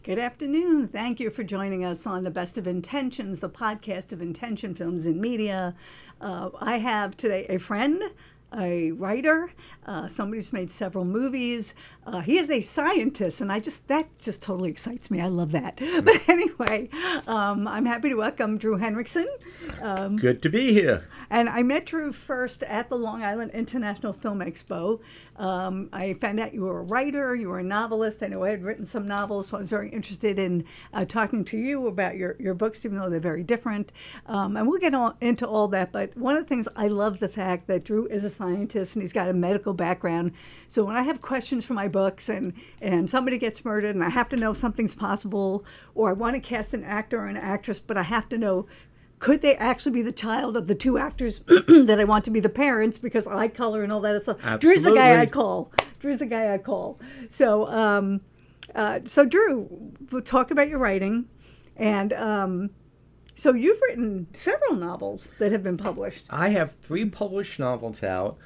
Good afternoon. Thank you for joining us on the Best of Intentions, the podcast of intention films and media. I have today a friend, a writer, somebody who's made several movies. He is a scientist, and that just totally excites me. I love that. But anyway, I'm happy to welcome Drew Henriksen. Good to be here. And I met Drew first at the Long Island International Film Expo. I found out you were a writer, you were a novelist. I know I had written some novels, so I was very interested in talking to you about your books, even though they're very different. And we'll get into all that, but one of the things, I love the fact that Drew is a scientist and he's got a medical background. So when I have questions for my books and somebody gets murdered and I have to know if something's possible, or I want to cast an actor or an actress, but I have to know, could they actually be the child of the two actors that I want to be the parents because eye color and all that stuff? Absolutely. Drew's the guy I call. So, so Drew, we'll talk about your writing. And so you've written several novels that have been published. I have 3 published novels out.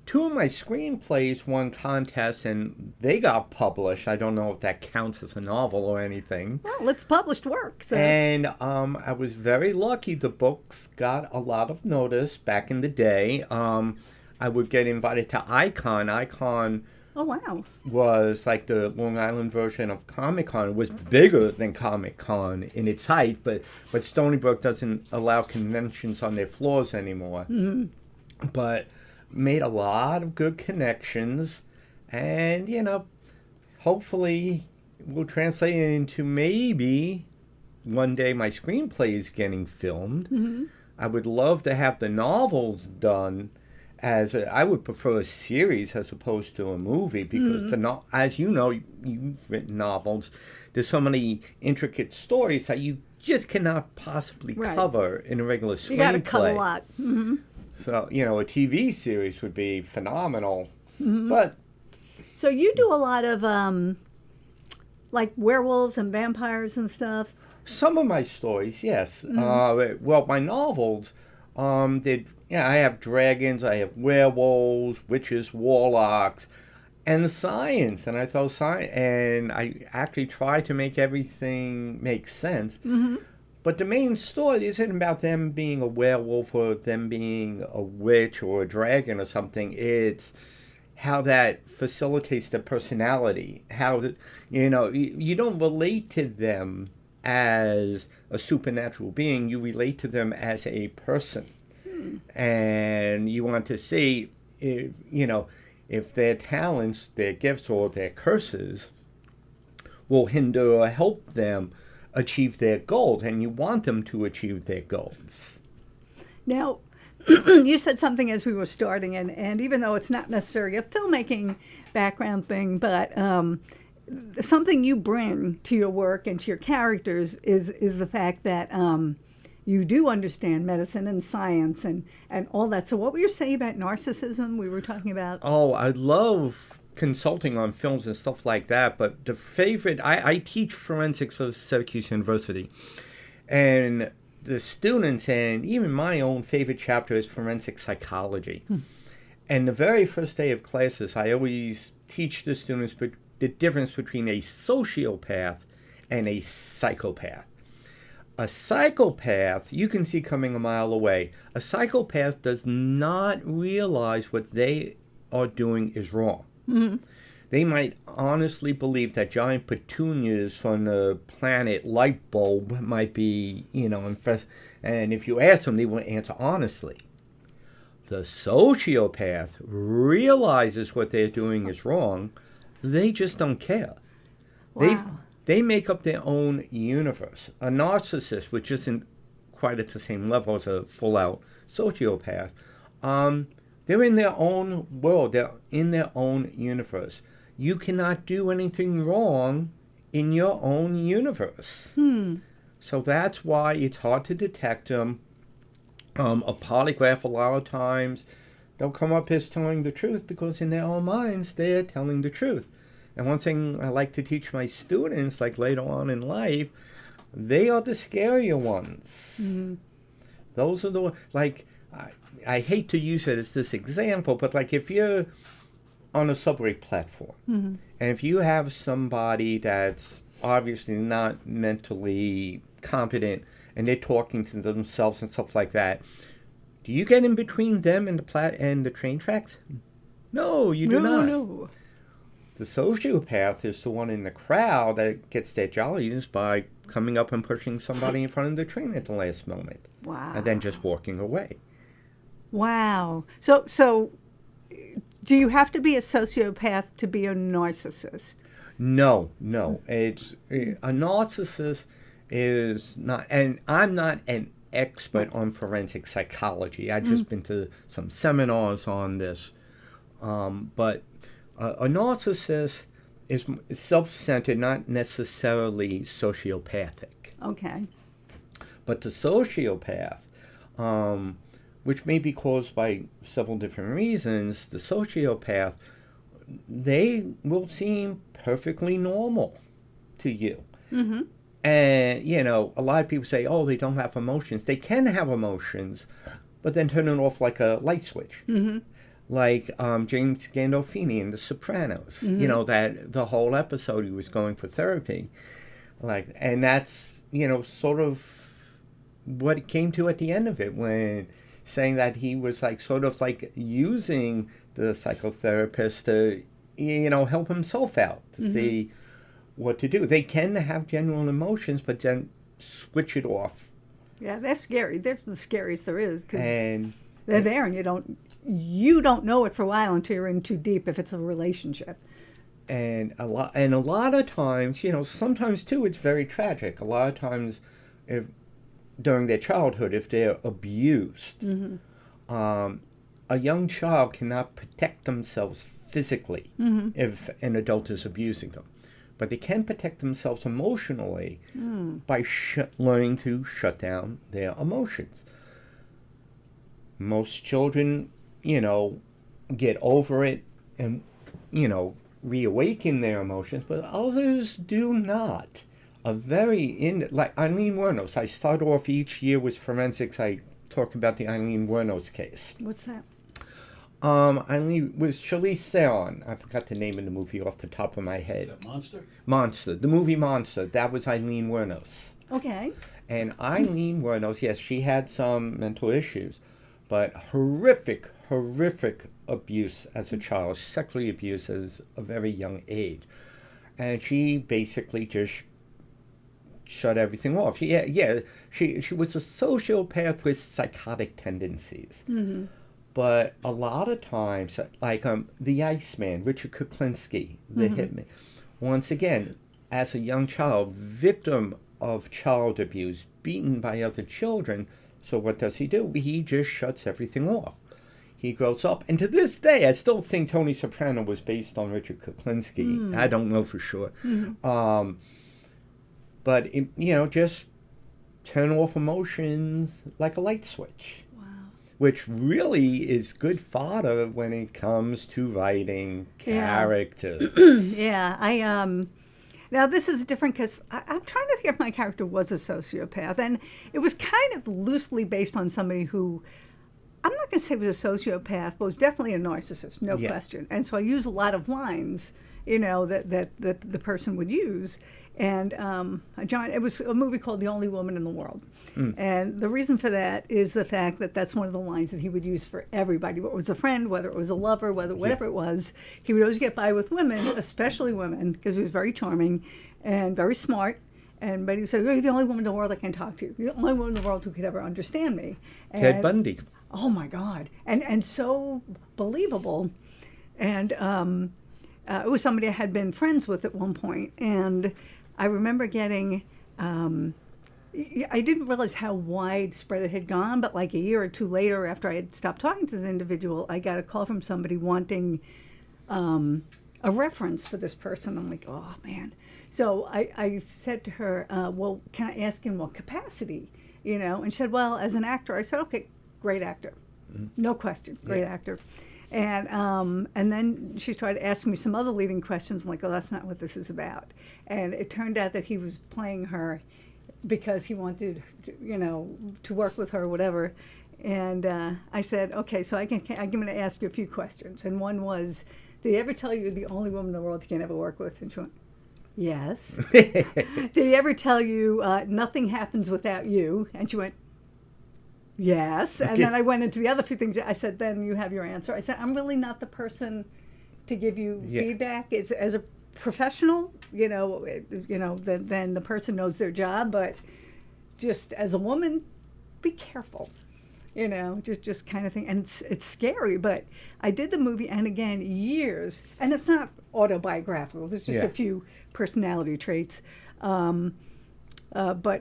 2 of my screenplays won contests and they got published. I don't know if that counts as a novel or anything. Well, it's published work. So. And I was very lucky. The books got a lot of notice back in the day. I would get invited to Icon. Icon oh, wow. was like the Long Island version of Comic-Con. It was bigger than Comic-Con in its height, but Stony Brook doesn't allow conventions on their floors anymore. Mm-hmm. But made a lot of good connections, and hopefully we'll translate it into maybe one day my screenplay is getting filmed. Mm-hmm. I would love to have the novels done I would prefer a series as opposed to a movie, because as you know, you've written novels, there's so many intricate stories that you just cannot possibly cover in a regular screenplay. You got to cut a lot. Mm-hmm. So, a TV series would be phenomenal. Mm-hmm. But so you do a lot of like werewolves and vampires and stuff? Some of my stories, yes. Mm-hmm. Well, my novels, I have dragons, I have werewolves, witches, warlocks, and science. And I thought science, and I actually try to make everything make sense. Mm-hmm. But the main story isn't about them being a werewolf or them being a witch or a dragon or something. It's how that facilitates their personality. How, you don't relate to them as a supernatural being. You relate to them as a person. And you want to see, if their talents, their gifts, or their curses will hinder or help them achieve their goals, and you want them to achieve their goals. Now, you said something as we were starting, and even though it's not necessarily a filmmaking background thing, but something you bring to your work and to your characters is the fact that you do understand medicine and science and all that. So what were you saying about narcissism we were talking about? Oh, I love consulting on films and stuff like that, but the favorite, I teach forensics at Syracuse University, and the students, and even my own favorite chapter is forensic psychology. And the very first day of classes, I always teach the students the difference between a sociopath and a psychopath. A psychopath you can see coming a mile away. A psychopath does not realize what they are doing is wrong. Mm-hmm. They might honestly believe that giant petunias from the planet light bulb might be, and if you ask them, they won't answer honestly. The sociopath realizes what they're doing is wrong. They just don't care. Wow. They make up their own universe. A narcissist, which isn't quite at the same level as a full-out sociopath, they're in their own world. They're in their own universe. You cannot do anything wrong in your own universe. So that's why it's hard to detect them. A polygraph, a lot of times, they'll come up as telling the truth because in their own minds, they're telling the truth. And one thing I like to teach my students, like later on in life, they are the scarier ones. Mm-hmm. Those are the ones, like, I hate to use it as this example, but like if you're on a subway platform, mm-hmm. and if you have somebody that's obviously not mentally competent and they're talking to themselves and stuff like that, do you get in between them and the train tracks? No, you do not. No. The sociopath is the one in the crowd that gets their jollies by coming up and pushing somebody in front of the train at the last moment. Wow. And then just walking away. Wow. So do you have to be a sociopath to be a narcissist? No. It's a narcissist is not, and I'm not an expert on forensic psychology. I've just been to some seminars on this. But a narcissist is self-centered, not necessarily sociopathic. Okay. But the sociopath, which may be caused by several different reasons, the sociopath, they will seem perfectly normal to you. Mm-hmm. And, a lot of people say, oh, they don't have emotions. They can have emotions, but then turn it off like a light switch. Mm-hmm. Like James Gandolfini in The Sopranos. Mm-hmm. That the whole episode he was going for therapy. And that's, sort of what it came to at the end of it, when saying that he was sort of using the psychotherapist to, help himself out, to see what to do. They can have genuine emotions, but then switch it off. Yeah, that's scary. They're the scariest there is, because and they're there and you don't know it for a while until you're in too deep if it's a relationship. And a lot of times, sometimes too, it's very tragic. A lot of times, during their childhood, if they're abused, a young child cannot protect themselves physically if an adult is abusing them. But they can protect themselves emotionally by learning to shut down their emotions. Most children, get over it and, reawaken their emotions, but others do not. Like Eileen Wuornos, I start off each year with forensics. I talk about the Eileen Wuornos case. What's that? Eileen was Charlize Theron. I forgot the name of the movie off the top of my head. Is that Monster? Monster. The movie Monster. That was Eileen Wuornos. Okay. And Eileen Wuornos, yes, she had some mental issues, but horrific abuse as a child, sexually abused at a very young age. And she basically just shut everything off. She was a sociopath with psychotic tendencies. Mm-hmm. But a lot of times, like the Iceman, Richard Kuklinski, the hitman, once again, as a young child, victim of child abuse, beaten by other children. So what does he do? He just shuts everything off. He grows up, and to this day, I still think Tony Soprano was based on Richard Kuklinski. I don't know for sure. But, just turn off emotions like a light switch. Which really is good fodder when it comes to writing characters. Yeah, now this is different because I'm trying to think if my character was a sociopath, and it was kind of loosely based on somebody who, I'm not going to say was a sociopath, but was definitely a narcissist, no question. And so I use a lot of lines, that the person would use. And John, it was a movie called The Only Woman in the World. And the reason for that is the fact that that's one of the lines that he would use for everybody, whether it was a friend, whether it was a lover, whatever it was. He would always get by with women, especially women, because he was very charming and very smart. But he would say, you're the only woman in the world I can talk to. You're the only woman in the world who could ever understand me. And, Ted Bundy. Oh, my God. And so believable. And it was somebody I had been friends with at one point. And I remember getting, I didn't realize how widespread it had gone, but like a year or two later, after I had stopped talking to the individual, I got a call from somebody wanting a reference for this person. I'm like, oh, man. So I said to her, well, can I ask in what capacity? And she said, well, as an actor. I said, okay, great actor. No question, great actor. And then she tried to ask me some other leading questions. I'm like, oh, that's not what this is about. And it turned out that he was playing her because he wanted, to work with her or whatever. And I said, okay, so I'm going to ask you a few questions. And one was, did he ever tell you you're the only woman in the world he can ever work with? And she went, Yes. Did he ever tell you nothing happens without you? And she went, yes. And then I went into the other few things. I said, then you have your answer. I said, I'm really not the person to give you feedback. It's as a professional, then the person knows their job. But just as a woman, be careful. Just kind of thing. And it's scary, but I did the movie, and again, years, and it's not autobiographical. There's just a few personality traits. But a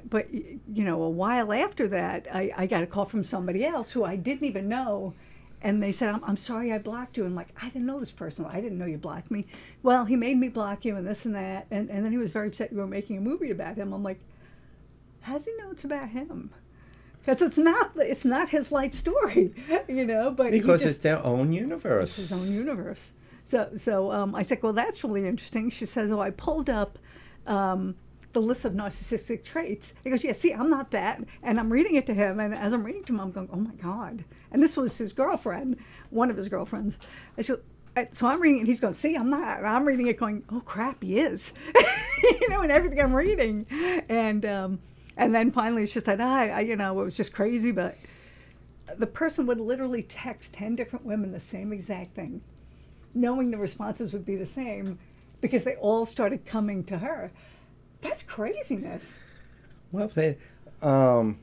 while after that, I got a call from somebody else who I didn't even know, and they said, I'm sorry I blocked you. I'm like, I didn't know this person. I didn't know you blocked me. Well, he made me block you and this and that, and then he was very upset you were making a movie about him. I'm like, how does he know it's about him? Because it's not his life story, But because it's their own universe. It's his own universe. So I said, well, that's really interesting. She says, I pulled up the list of narcissistic traits. He goes, yeah, see, I'm not that. And I'm reading it to him, and as I'm reading to him, I'm going, oh my God. And this was his girlfriend, one of his girlfriends. So I'm reading it, and he's going, see, I'm not. And I'm reading it going, oh crap, he is. And everything I'm reading. And then finally she said, it was just crazy, but the person would literally text 10 different women the same exact thing, knowing the responses would be the same because they all started coming to her. That's craziness. Well, a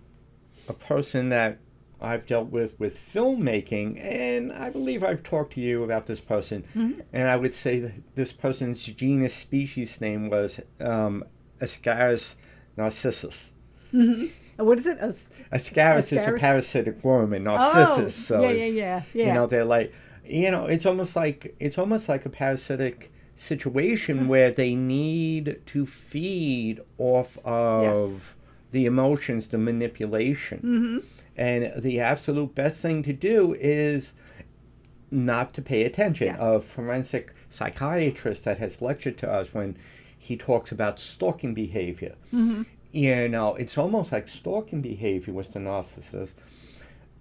person that I've dealt with filmmaking, and I believe I've talked to you about this person, and I would say that this person's genus species name was Ascaris narcissus. Mm-hmm. What is it? Ascaris is a parasitic worm, and narcissus. So yeah. They're like, it's almost like a parasitic situation where they need to feed off of the emotions, the manipulation, and the absolute best thing to do is not to pay attention. Yeah. A forensic psychiatrist that has lectured to us when he talks about stalking behavior. It's almost like stalking behavior with the narcissist.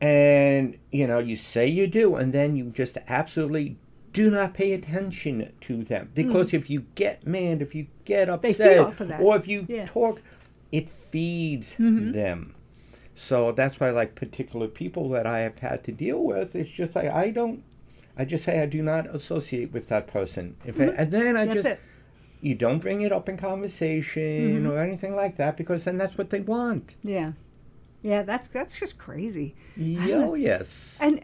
And, you say you do, and then you just absolutely do not pay attention to them. Because if you get mad, if you get upset, or if you talk, it feeds them. So that's why, like, particular people that I have had to deal with, it's just like, I just say I do not associate with that person. And then you don't bring it up in conversation or anything like that, because then that's what they want. Yeah, that's just crazy. Oh, yes. And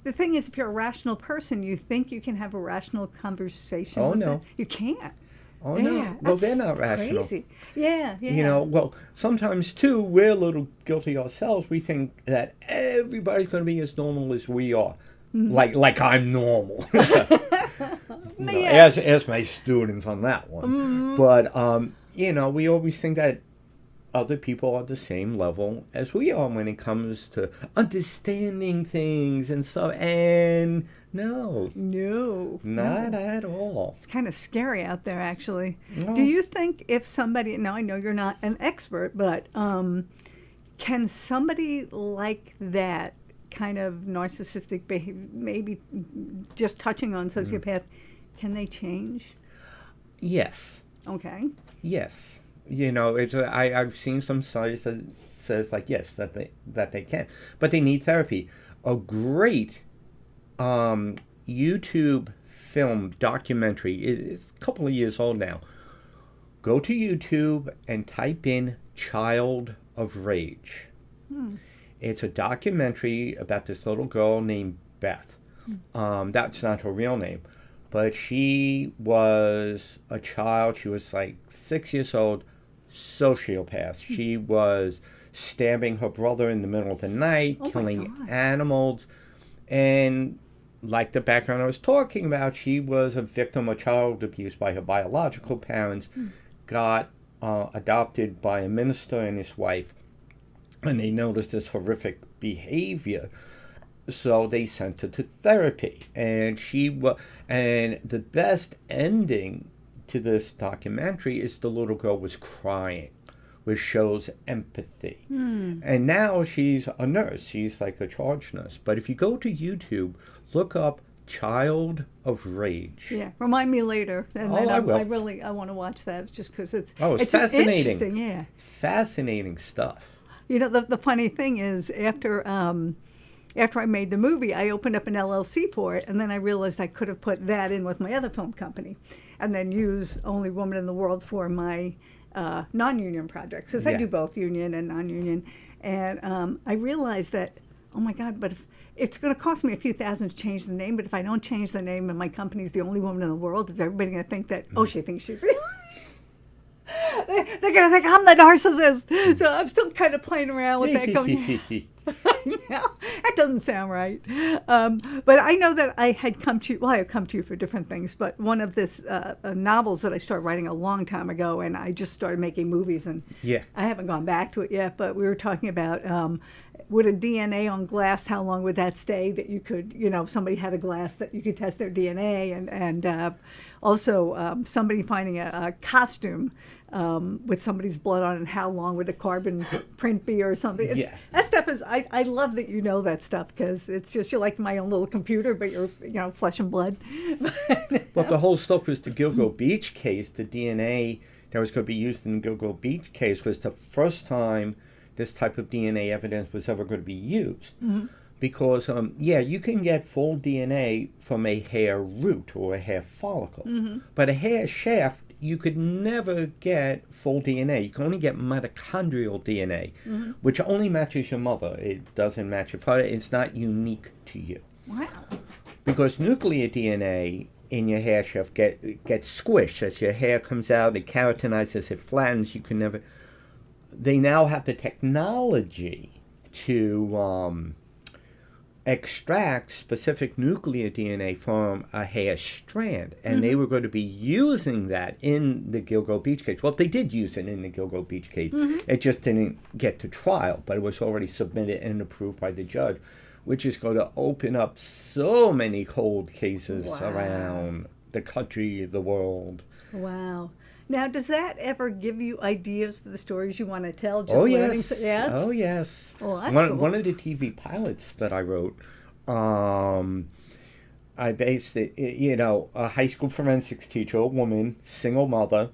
the thing is, if you're a rational person, you think you can have a rational conversation. Oh, with no. it. You can't. Oh, no. Well, they're not rational. Crazy. Yeah. Well, sometimes, too, we're a little guilty ourselves. We think that everybody's going to be as normal as we are. Like I'm normal. Ask my students on that one. But, we always think that other people are the same level as we are when it comes to understanding things and stuff. And no, not at all. It's kind of scary out there, actually. No. Do you think if somebody, now I know you're not an expert, but can somebody like that kind of narcissistic behavior, maybe just touching on sociopath, can they change? Yes. Okay. Yes. I've seen some studies that says like yes that they can, but they need therapy. A great YouTube film documentary is a couple of years old now. Go to YouTube and type in "Child of Rage." It's a documentary about this little girl named Beth. That's not her real name, but she was a child. She was like 6 years old. Sociopath. She was stabbing her brother in the middle of the night, killing animals, and like the background I was talking about, she was a victim of child abuse by her biological parents, got adopted by a minister and his wife, and they noticed this horrific behavior, so they sent her to therapy, and and the best ending to this documentary is the little girl was crying, which shows empathy. And now she's a nurse. She's like a charge nurse. But if you go to YouTube, look up Child of Rage. Yeah, remind me later. And then I will. I want to watch that just because it's It's fascinating. Interesting, yeah. Fascinating stuff. You know, the funny thing is after I made the movie, I opened up an LLC for it, and then I realized I could have put that in with my other film company, and then use Only Woman in the World for my non-union projects, because I do both union and non-union. And I realized that, oh my God, but if it's going to cost me a few thousand to change the name, but if I don't change the name and my company's the only woman in the world, is everybody going to think that, oh, she thinks she's... They're going to think I'm the narcissist. So I'm still kind of playing around with that going, that doesn't sound right. But I know that I had come to you, well, I have come to you for different things, but one of this novels that I started writing a long time ago, and I just started making movies, and I haven't gone back to it yet, but we were talking about would a DNA on glass, how long would that stay that you could, if somebody had a glass that you could test their DNA, and also somebody finding a costume with somebody's blood on it, how long would a carbon print be or something. That stuff is, I love that you know that stuff, because it's just, you're like my own little computer, but you're, flesh and blood. Well, the whole stuff was the Gilgo Beach case. The DNA that was going to be used in the Gilgo Beach case was the first time this type of DNA evidence was ever going to be used. Mm-hmm. Because, you can get full DNA from a hair root or a hair follicle. Mm-hmm. But a hair shaft, you could never get full DNA. You can only get mitochondrial DNA, mm-hmm. which only matches your mother. It doesn't match your father. It's not unique to you. Wow. Because nuclear DNA in your hair shaft gets squished. As your hair comes out, it keratinizes, it flattens. You can never... They now have the technology to extract specific nuclear DNA from a hair strand, and mm-hmm. they were going to be using that in the Gilgo Beach case. Well, they did use it in the Gilgo Beach case. Mm-hmm. It just didn't get to trial, but it was already submitted and approved by the judge, which is going to open up so many cold cases around the country, the world. Wow. Now, does that ever give you ideas for the stories you want to tell? Just yes. Oh, yes. Oh, that's cool. One of the TV pilots that I wrote, I based it, a high school forensics teacher, a woman, single mother,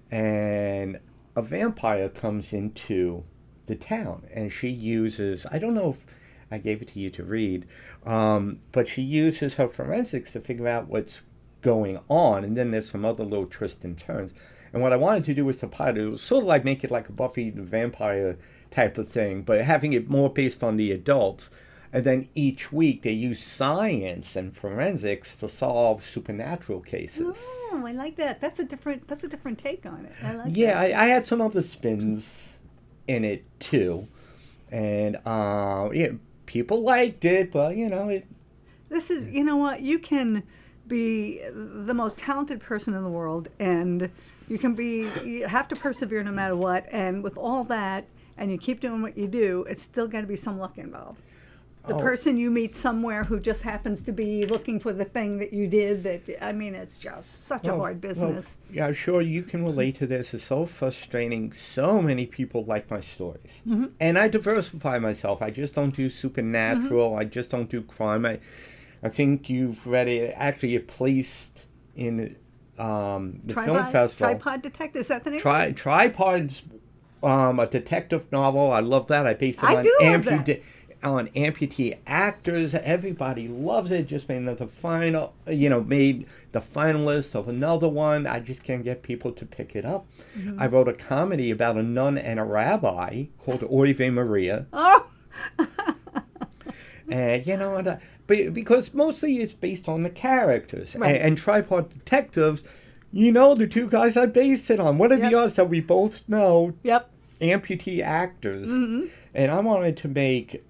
and a vampire comes into the town, and she uses, I don't know if I gave it to you to read, but she uses her forensics to figure out what's going on, and then there's some other little twists and turns. And what I wanted to do was to pilot it was sort of like make it like a Buffy the Vampire type of thing, but having it more based on the adults. And then each week they use science and forensics to solve supernatural cases. Oh, I like that. That's a different take on it. I like that. I had some other spins in it too, and people liked it, but it. This is, what, you can be the most talented person in the world, and you have to persevere no matter what, and with all that, and you keep doing what you do, it's still got to be some luck involved. The person you meet somewhere who just happens to be looking for the thing that you did, it's just such a hard business. Yeah, I'm sure you can relate to this. It's so frustrating. So many people like my stories. Mm-hmm. And I diversify myself. I just don't do supernatural. Mm-hmm. I just don't do crime. I think you've read it. Actually, it placed in the film festival. Tripod Detective, is that the name? Tripod's a detective novel. I love that. I based it on amputee actors. Everybody loves it. Just made another made the finalist of another one. I just can't get people to pick it up. Mm-hmm. I wrote a comedy about a nun and a rabbi called Ave Maria. Oh! And but because mostly it's based on the characters. Right. And Tripod Detectives, the two guys I based it on. What are the odds that we both know amputee actors? Mm-hmm. And I wanted to make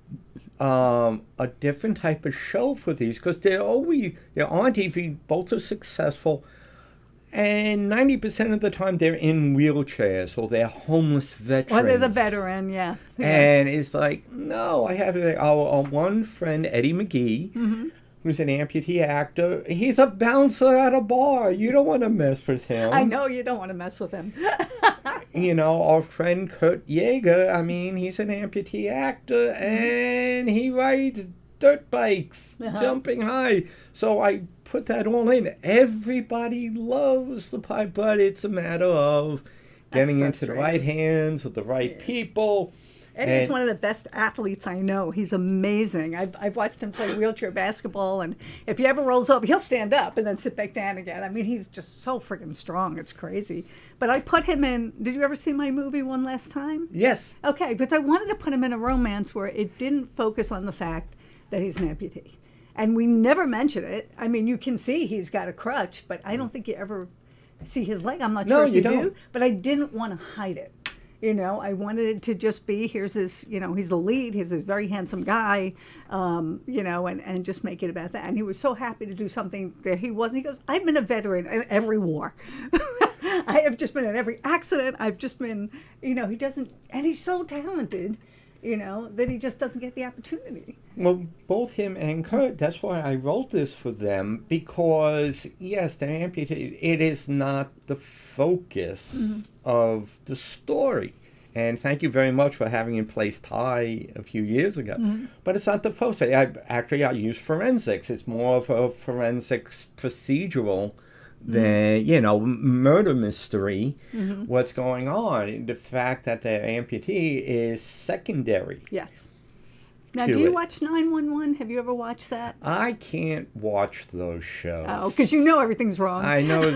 a different type of show for these, because they're on TV, both are successful, and 90% of the time they're in wheelchairs or they're homeless veterans. Or they're the veteran, yeah. And it's like, no, I have our one friend, Eddie McGee, mm-hmm. who's an amputee actor. He's a bouncer at a bar. You don't want to mess with him. I know you don't want to mess with him. Our friend Kurt Yeager, he's an amputee actor, and he writes dirt bikes, Uh-huh. jumping high. So I put that all in. Everybody loves the pipe, but it's a matter of getting into the right frustrating. hands of the right people. Eddie's And- one of the best athletes I know. He's amazing. I've watched him play wheelchair basketball, and if he ever rolls over, he'll stand up and then sit back down again. I mean, he's just so freaking strong. It's crazy. But I put him in. Did you ever see my movie One Last Time? Yes. Okay, because I wanted to put him in a romance where it didn't focus on the fact that he's an amputee. And we never mention it. I mean, you can see he's got a crutch, but I don't think you ever see his leg. I'm not No, sure if you you don't. do. But I didn't want to hide it. You know, I wanted it to just be, here's this, you know, he's the lead, he's this very handsome guy, you know, and just make it about that. And he was so happy to do something that he wasn't. He goes, I've been a veteran in every war. I have just been in every accident. I've just been, you know, he doesn't, and he's so talented, you know, that he just doesn't get the opportunity. Well, both him and Kurt, that's why I wrote this for them, because, yes, they're amputated. It is not the focus of the story. And thank you very much for having in place Ty a few years ago. But it's not the focus. I use forensics. It's more of a forensics procedural than, you know, murder mystery. What's going on. The fact that they're amputee is secondary. Yes. Now, To do you it. watch 911? Have you ever watched that? I can't watch those shows. Oh, because you know everything's wrong. I know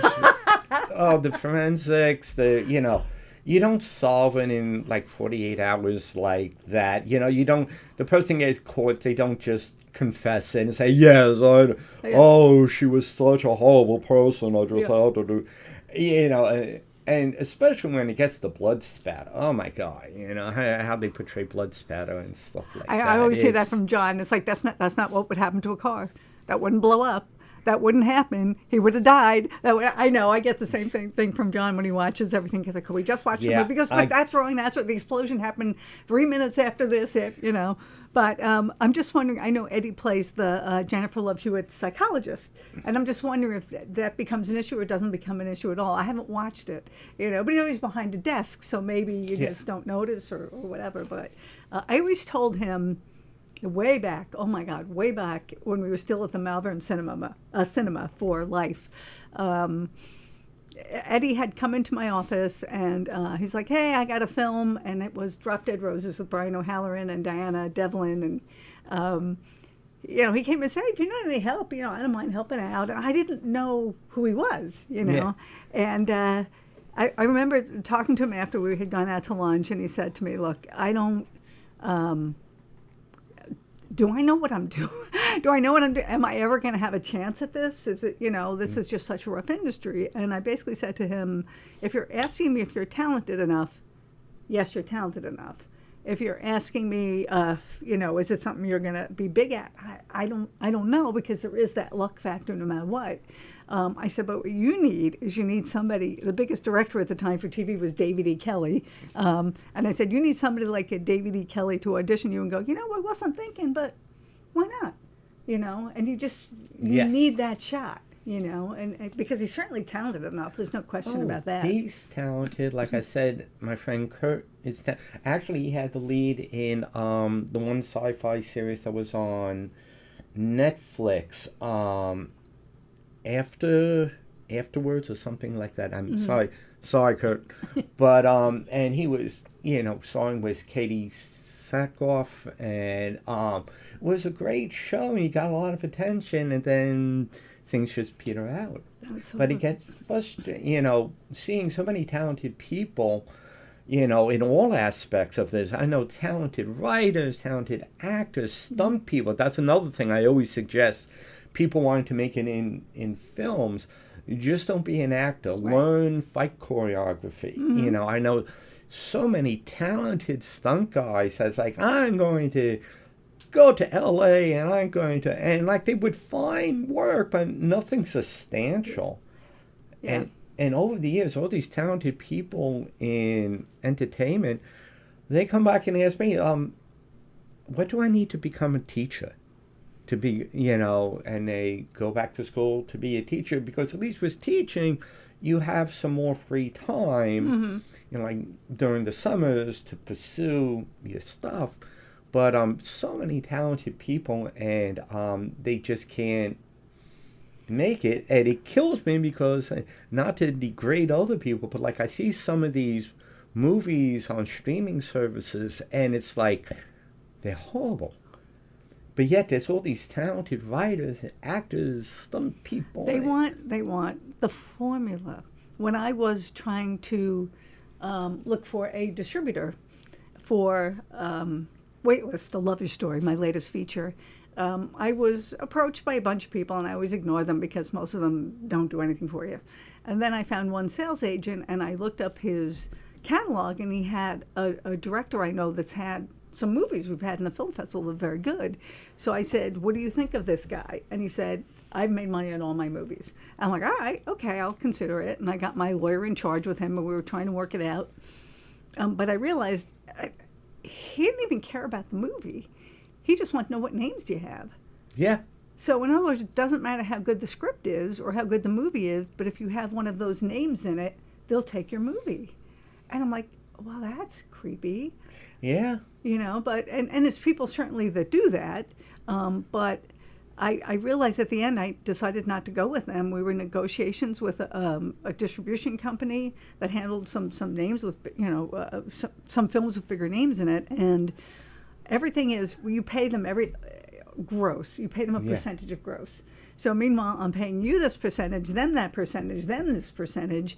the forensics, you know, you don't solve it in like 48 hours like that. You know, you don't, the person gets caught, they don't just confess it and say, yes, oh, she was such a horrible person, I just had to do, you know, and especially when it gets to blood spatter. Oh my God, you know, how they portray blood spatter and stuff like that. I always say that It's- from John. It's like, that's not what would happen to a car. That wouldn't blow up. That wouldn't happen. He would have died. I know. I get the same thing from John when he watches everything. Because like, we just watched the Yeah, movie. Because but that's wrong. That's what the explosion happened 3 minutes after this. You know. But I'm just wondering. I know Eddie plays the Jennifer Love Hewitt's psychologist, and I'm just wondering if that becomes an issue or doesn't become an issue at all. I haven't watched it, you know. But he's always behind a desk, so maybe you just don't notice or whatever. But I always told him. Way back, oh my God, way back when we were still at the Malvern Cinema for Life. Eddie had come into my office and he's like, hey, I got a film, and it was Drop Dead Roses with Brian O'Halloran and Diana Devlin. And, you know, he came and said, hey, if you need any help, you know, I don't mind helping out. And I didn't know who he was, you know. Yeah. And I remember talking to him after we had gone out to lunch, and he said to me, look, I don't... do I know what I'm doing? Do I know what I'm doing? Am I ever going to have a chance at this? Is it, you know, this is just such a rough industry. And I basically said to him, if you're asking me if you're talented enough, yes, you're talented enough. If you're asking me, you know, is it something you're going to be big at? I don't know, because there is that luck factor no matter what. I said, but what you need is somebody, the biggest director at the time for TV was David E. Kelley. And I said, you need somebody like a David E. Kelley to audition you and go, you know, I wasn't thinking, but why not? You know, and you need that shot, you know, and because he's certainly talented enough. There's no question about that. He's talented. Like I said, my friend Kurt is actually, he had the lead in the one sci-fi series that was on Netflix, afterwards or something like that. I'm sorry, Kurt, but and he was, you know, starring with Katie Sackhoff, and it was a great show. He got a lot of attention, and then things just peter out. But it gets frustrating, you know, seeing so many talented people, you know, in all aspects of this. I know talented writers, talented actors, stunt people. That's another thing I always suggest. People wanting to make it in films, just don't be an actor. Right. Learn fight choreography. You know, I know so many talented stunt guys that's like, I'm going to go to LA and I'm going to, and like they would find work, but nothing substantial. Yeah. And over the years, all these talented people in entertainment, they come back and ask me, what do I need to become a teacher? To be, you know, and they go back to school to be a teacher, because at least with teaching, you have some more free time, you know, like during the summers to pursue your stuff. But so many talented people, and they just can't make it, and it kills me because, not to degrade other people, but like I see some of these movies on streaming services, and it's like they're horrible. But yet there's all these talented writers, actors, stunt people. They want the formula. When I was trying to look for a distributor for Waitlist, A Love Your Story, my latest feature, I was approached by a bunch of people, and I always ignore them because most of them don't do anything for you. And then I found one sales agent, and I looked up his catalog, and he had a director I know that's had some movies we've had in the film festival that are very good. So I said, what do you think of this guy? And he said, I've made money on all my movies. I'm like, all right, okay, I'll consider it. And I got my lawyer in charge with him, and we were trying to work it out. But I realized he didn't even care about the movie. He just wanted to know what names do you have. Yeah. So in other words, it doesn't matter how good the script is or how good the movie is, but if you have one of those names in it, they'll take your movie. And I'm like, well, that's creepy. Yeah. You know, but, and there's people certainly that do that, but I realized at the end I decided not to go with them. We were in negotiations with a distribution company that handled some names with, some films with bigger names in it, and everything is, you pay them gross. You pay them a percentage of gross. So meanwhile, I'm paying you this percentage, then that percentage, then this percentage.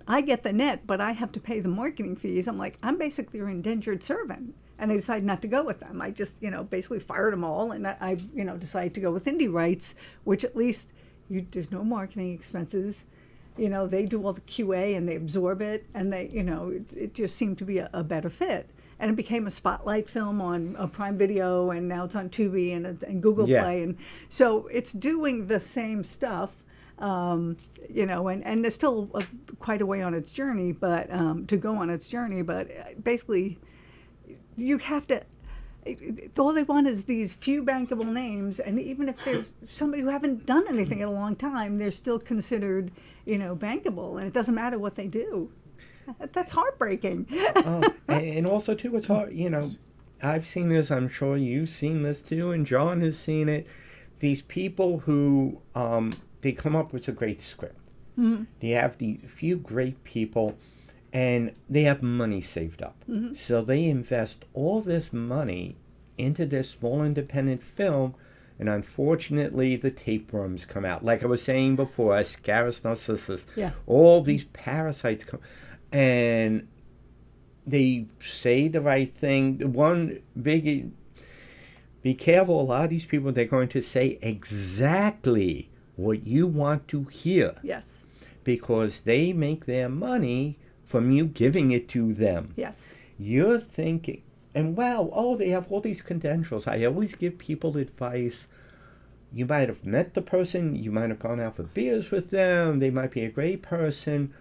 I get the net, but I have to pay the marketing fees. I'm like, I'm basically your indentured servant. And I decided not to go with them. I just, basically fired them all. And I decided to go with Indie Rights, which at least there's no marketing expenses. They do all the QA and they absorb it. And they, it just seemed to be a better fit. And it became a spotlight film on Prime Video, and now it's on Tubi and Google Play. And so it's doing the same stuff. And there's still quite a way on its journey, but to go on its journey. But basically, you have to. All they want is these few bankable names, and even if there's somebody who haven't done anything in a long time, they're still considered, bankable, and it doesn't matter what they do. That's heartbreaking. And also too, it's hard. I've seen this. I'm sure you've seen this too, and John has seen it. These people who they come up with a great script. Mm-hmm. They have the few great people, and they have money saved up. Mm-hmm. So they invest all this money into this small independent film, and unfortunately the tapeworms come out. Like I was saying before, Ascaris narcissus. Yeah. All these parasites come, and they say the right thing. One big, be careful, a lot of these people, they're going to say exactly what you want to hear. Yes. Because they make their money from you giving it to them. Yes. You're thinking, and they have all these credentials. I always give people advice. You might have met the person, you might have gone out for beers with them, they might be a great person.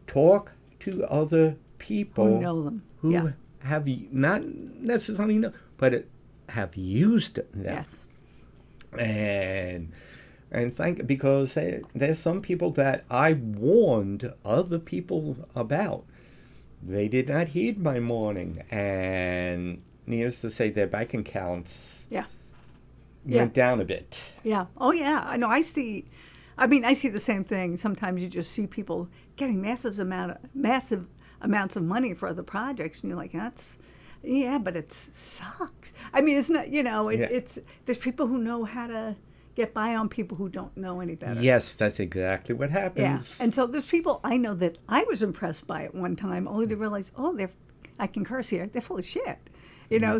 Talk to other people who know them. Who have not necessarily know, but have used them. Yes. And because there's some people that I warned other people about. They did not heed my warning, and needless to say, their bank accounts went down a bit. Yeah. Oh, yeah. I know. I see the same thing. Sometimes you just see people getting massive amounts of money for other projects, and you're like, but it sucks. I mean, it's not. It's there's people who know how to get by on people who don't know any better. Yes, that's exactly what happens. Yeah. And so there's people I know that I was impressed by at one time, only to realize, I can curse here, they're full of shit.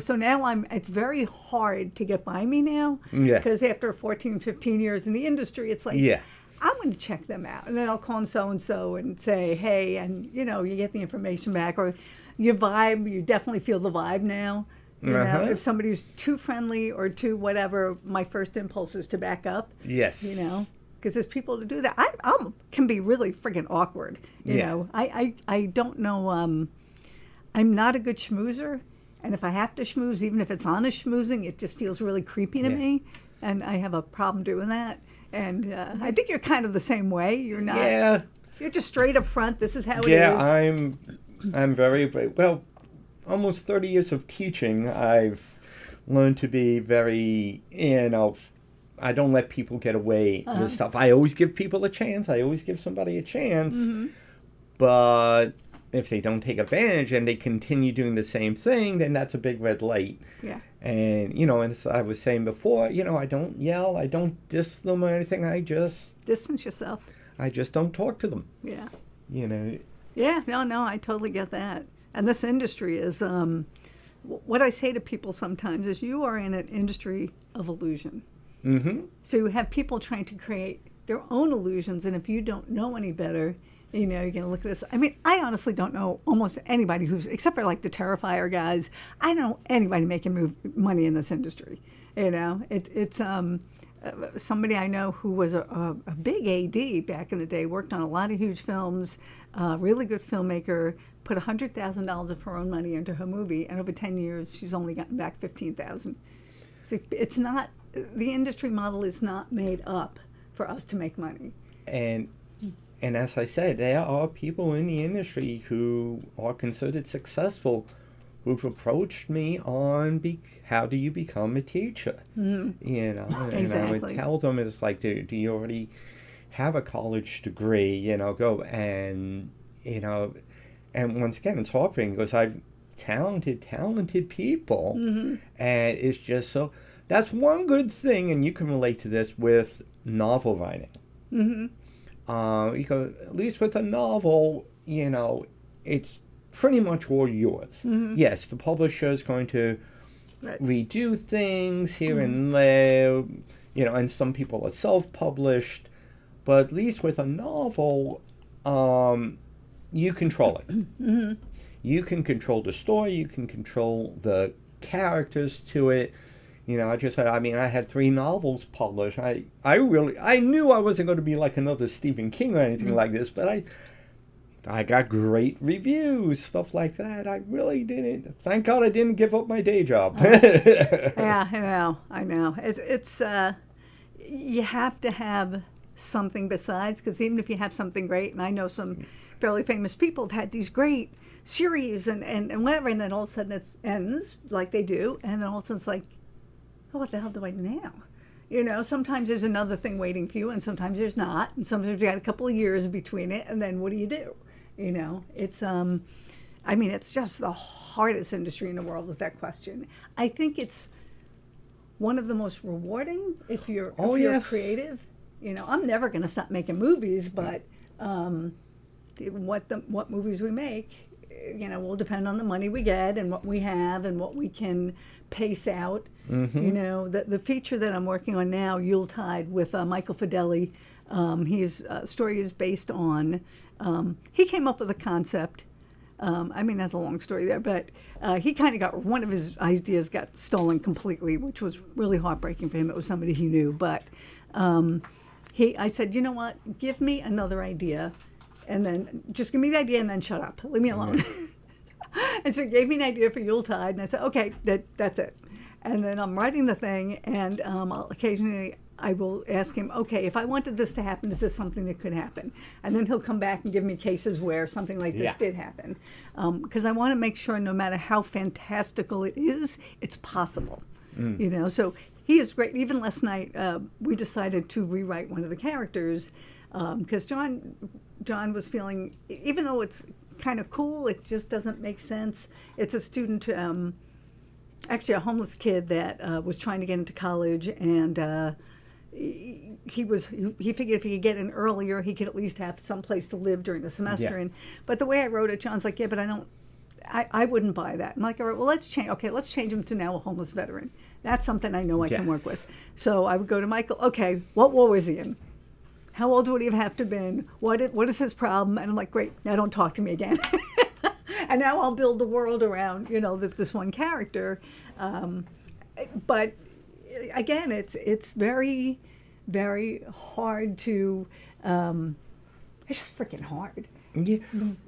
So now it's very hard to get by me now. Yeah. Because after 14, 15 years in the industry, it's like, I'm going to check them out. And then I'll call so-and-so and say, hey, and, you get the information back. Or your vibe, you definitely feel the vibe now. If somebody's too friendly or too whatever, my first impulse is to back up. Yes. Because there's people to do that. I can be really friggin' awkward. You know, I don't know. I'm not a good schmoozer, and if I have to schmooze, even if it's honest schmoozing, it just feels really creepy to me, and I have a problem doing that. And I think you're kind of the same way. You're not. Yeah. You're just straight up front. This is how it is. Yeah, I'm very well. almost 30 years of teaching, I've learned to be very, I don't let people get away with stuff. I always give people a chance. I always give somebody a chance. Mm-hmm. But if they don't take advantage and they continue doing the same thing, then that's a big red light. Yeah. And, and as I was saying before, I don't yell. I don't diss them or anything. I just... Distance yourself. I just don't talk to them. Yeah. Yeah, no, I totally get that. And this industry is, what I say to people sometimes is you are in an industry of illusion. Mm-hmm. So you have people trying to create their own illusions, and if you don't know any better, you're going to look at this. I mean, I honestly don't know almost anybody except for like the Terrifier guys, I don't know anybody making money in this industry. It's somebody I know who was a big AD back in the day, worked on a lot of huge films, really good filmmaker, put $100,000 of her own money into her movie, and over 10 years, she's only gotten back $15,000. So it's not, the industry model is not made up for us to make money. And as I said, there are people in the industry who are considered successful who've approached me on how do you become a teacher? Mm-hmm. And exactly. I would tell them, it's like, do you already have a college degree? Go and, and once again, it's heartbreaking because I've talented people. Mm-hmm. And it's just so, that's one good thing, and you can relate to this with novel writing. Mm-hmm. Because at least with a novel, it's pretty much all yours. Mm-hmm. Yes, the publisher is going to redo things here mm-hmm. and there, and some people are self-published, but at least with a novel, you control it. Mm-hmm. You can control the story, you can control the characters to it. I had 3 novels published. I knew I wasn't going to be like another Stephen King or anything mm-hmm. like this, but I got great reviews, stuff like that. I really didn't. Thank God I didn't give up my day job. Yeah, I know. It's you have to have something besides, because even if you have something great, and I know some fairly famous people have had these great series and whatever, and then all of a sudden it ends like they do, and then all of a sudden it's like, oh, what the hell do I do now? Sometimes there's another thing waiting for you, and sometimes there's not, and sometimes you got a couple of years between it, and then what do you do? It's it's just the hardest industry in the world with that question. I think it's one of the most rewarding if you're yes. creative. I'm never going to stop making movies, but what movies we make, will depend on the money we get and what we have and what we can pace out. Mm-hmm. The feature that I'm working on now, Yuletide, with Michael Fedeli, his story is based on, he came up with a concept. That's a long story there, but he kind of got, one of his ideas got stolen completely, which was really heartbreaking for him. It was somebody he knew, but I said, you know what, give me another idea, and then just give me the idea and then shut up. Leave me alone. Mm-hmm. And so he gave me an idea for Yuletide, and I said, okay, that's it. And then I'm writing the thing, and occasionally I will ask him, okay, if I wanted this to happen, is this something that could happen? And then he'll come back and give me cases where something like this did happen. Because I want to make sure no matter how fantastical it is, it's possible. Mm. So he is great. Even last night, we decided to rewrite one of the characters because John was feeling, even though it's kind of cool, it just doesn't make sense. It's a student, actually a homeless kid that was trying to get into college, and he figured if he could get in earlier, he could at least have some place to live during the semester. Yeah. But the way I wrote it, John's like, yeah, but I wouldn't buy that. I'm like, all right, well, let's change him to now a homeless veteran. That's something I know I can work with. So I would go to Michael, okay, what war was he in? How old would he have to have been? What is his problem? And I'm like, great, now don't talk to me again. And now I'll build the world around, this one character. But again, it's very, very hard to, it's just freaking hard. Yeah,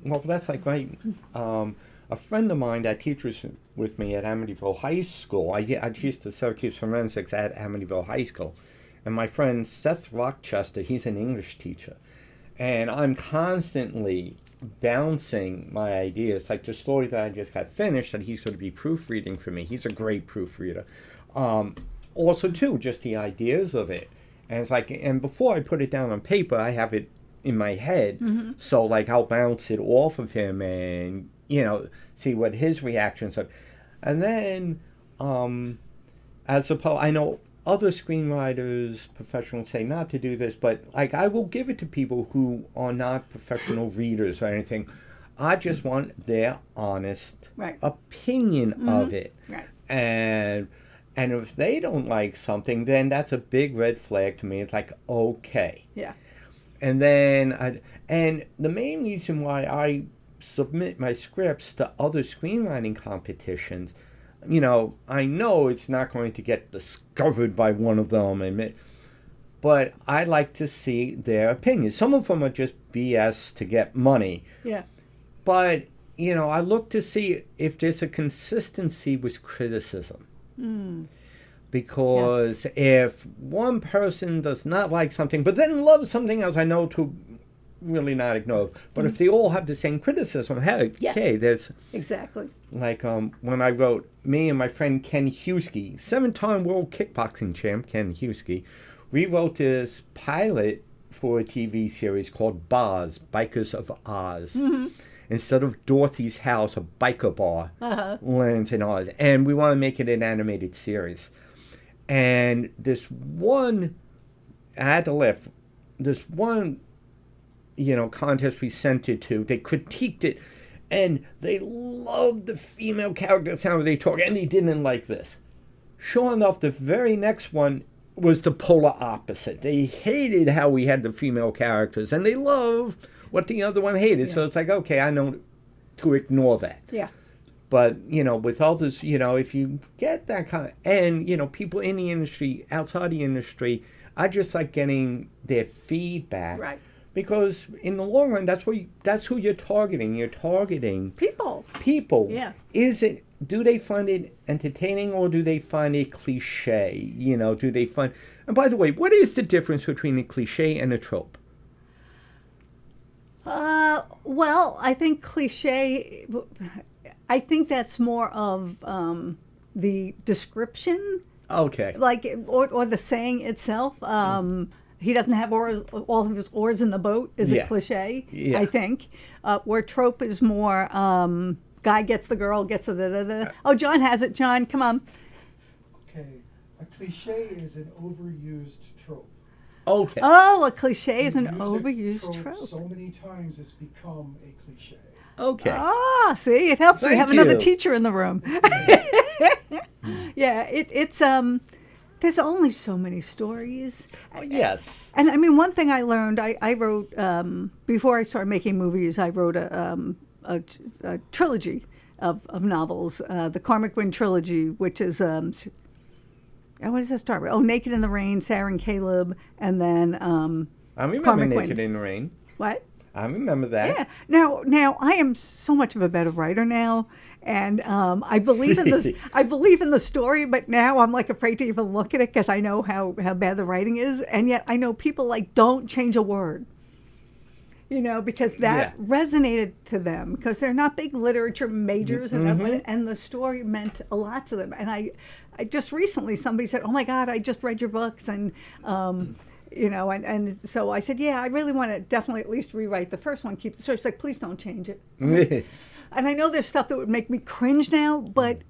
well, that's like a friend of mine that teaches with me at Amityville High School. I teach the Syracuse forensics at Amityville High School. And my friend Seth Rochester, he's an English teacher. And I'm constantly bouncing my ideas. Like the story that I just got finished, that he's going to be proofreading for me. He's a great proofreader. Also, too, just the ideas of it. And it's like, and before I put it down on paper, I have it in my head. So, like, I'll bounce it off of him and, see what his reactions are. And then, as opposed, I know other screenwriters, professionals say not to do this, but, like, I will give it to people who are not professional readers or anything. I just want their honest opinion of it. Right. And if they don't like something, then that's a big red flag to me. It's like, okay. Yeah. And then, and the main reason why I submit my scripts to other screenwriting competitions, I know it's not going to get discovered by one of them, but I like to see their opinions. Some of them are just BS to get money. Yeah. But, I look to see if there's a consistency with criticism. Because if one person does not like something, but then loves something else, I know to really not ignore. But if they all have the same criticism, hey, there's... Exactly. Like when I wrote, me and my friend Ken Huskey, 7-time world kickboxing champ Ken Huskey, we wrote this pilot for a TV series called Boz, Bikers of Oz. Instead of Dorothy's house, a biker bar lands in Oz. And we want to make it an animated series. And this one, I had to laugh, this one, contest we sent it to, they critiqued it, and they loved the female characters, how they talk, and they didn't like this. Sure enough, the very next one was the polar opposite. They hated how we had the female characters, and they loved what the other one hated. So it's like, okay, I know to ignore that. Yeah. But, with others, if you get that kind of, and, people in the industry, outside the industry, I just like getting their feedback. Right. Because in the long run, that's who you're targeting. You're targeting people. Yeah. Do they find it entertaining, or do they find it cliche? Do they find, and by the way, what is the difference between a cliche and a trope? Well, I think cliche, I think that's more of the description. Okay. Like, or the saying itself. He doesn't have all of his oars in the boat is a cliche, I think. Where trope is more, guy gets the girl, gets the. Oh, John has it. John, come on. Okay. A cliche is an overused trope. Okay. Oh, a cliche is an You use a overused trope. so many times it's become a cliche. Okay. Ah, see, it helps. We have another teacher in the room. Yeah, it's there's only so many stories. Yes. And I mean, one thing I learned, I wrote before I started making movies. I wrote a trilogy of novels, the Cormac Gwynn trilogy, which is what does it start with? Oh, Naked in the Rain, Sarah and Caleb, and then I remember Cormac Naked Gwynn. in the Rain. What? I remember that. Yeah. Now I am so much of a better writer now, and I believe in this. I believe in the story, but now I'm like afraid to even look at it because I know how bad the writing is, and yet I know people like don't change a word. Because that resonated to them because they're not big literature majors, and the story meant a lot to them. And I just recently somebody said, "Oh my God, I just read your books," and and so I said, "Yeah, I really want to definitely at least rewrite the first one, keep the story." She's like, "Please don't change it." And I know there's stuff that would make me cringe now, but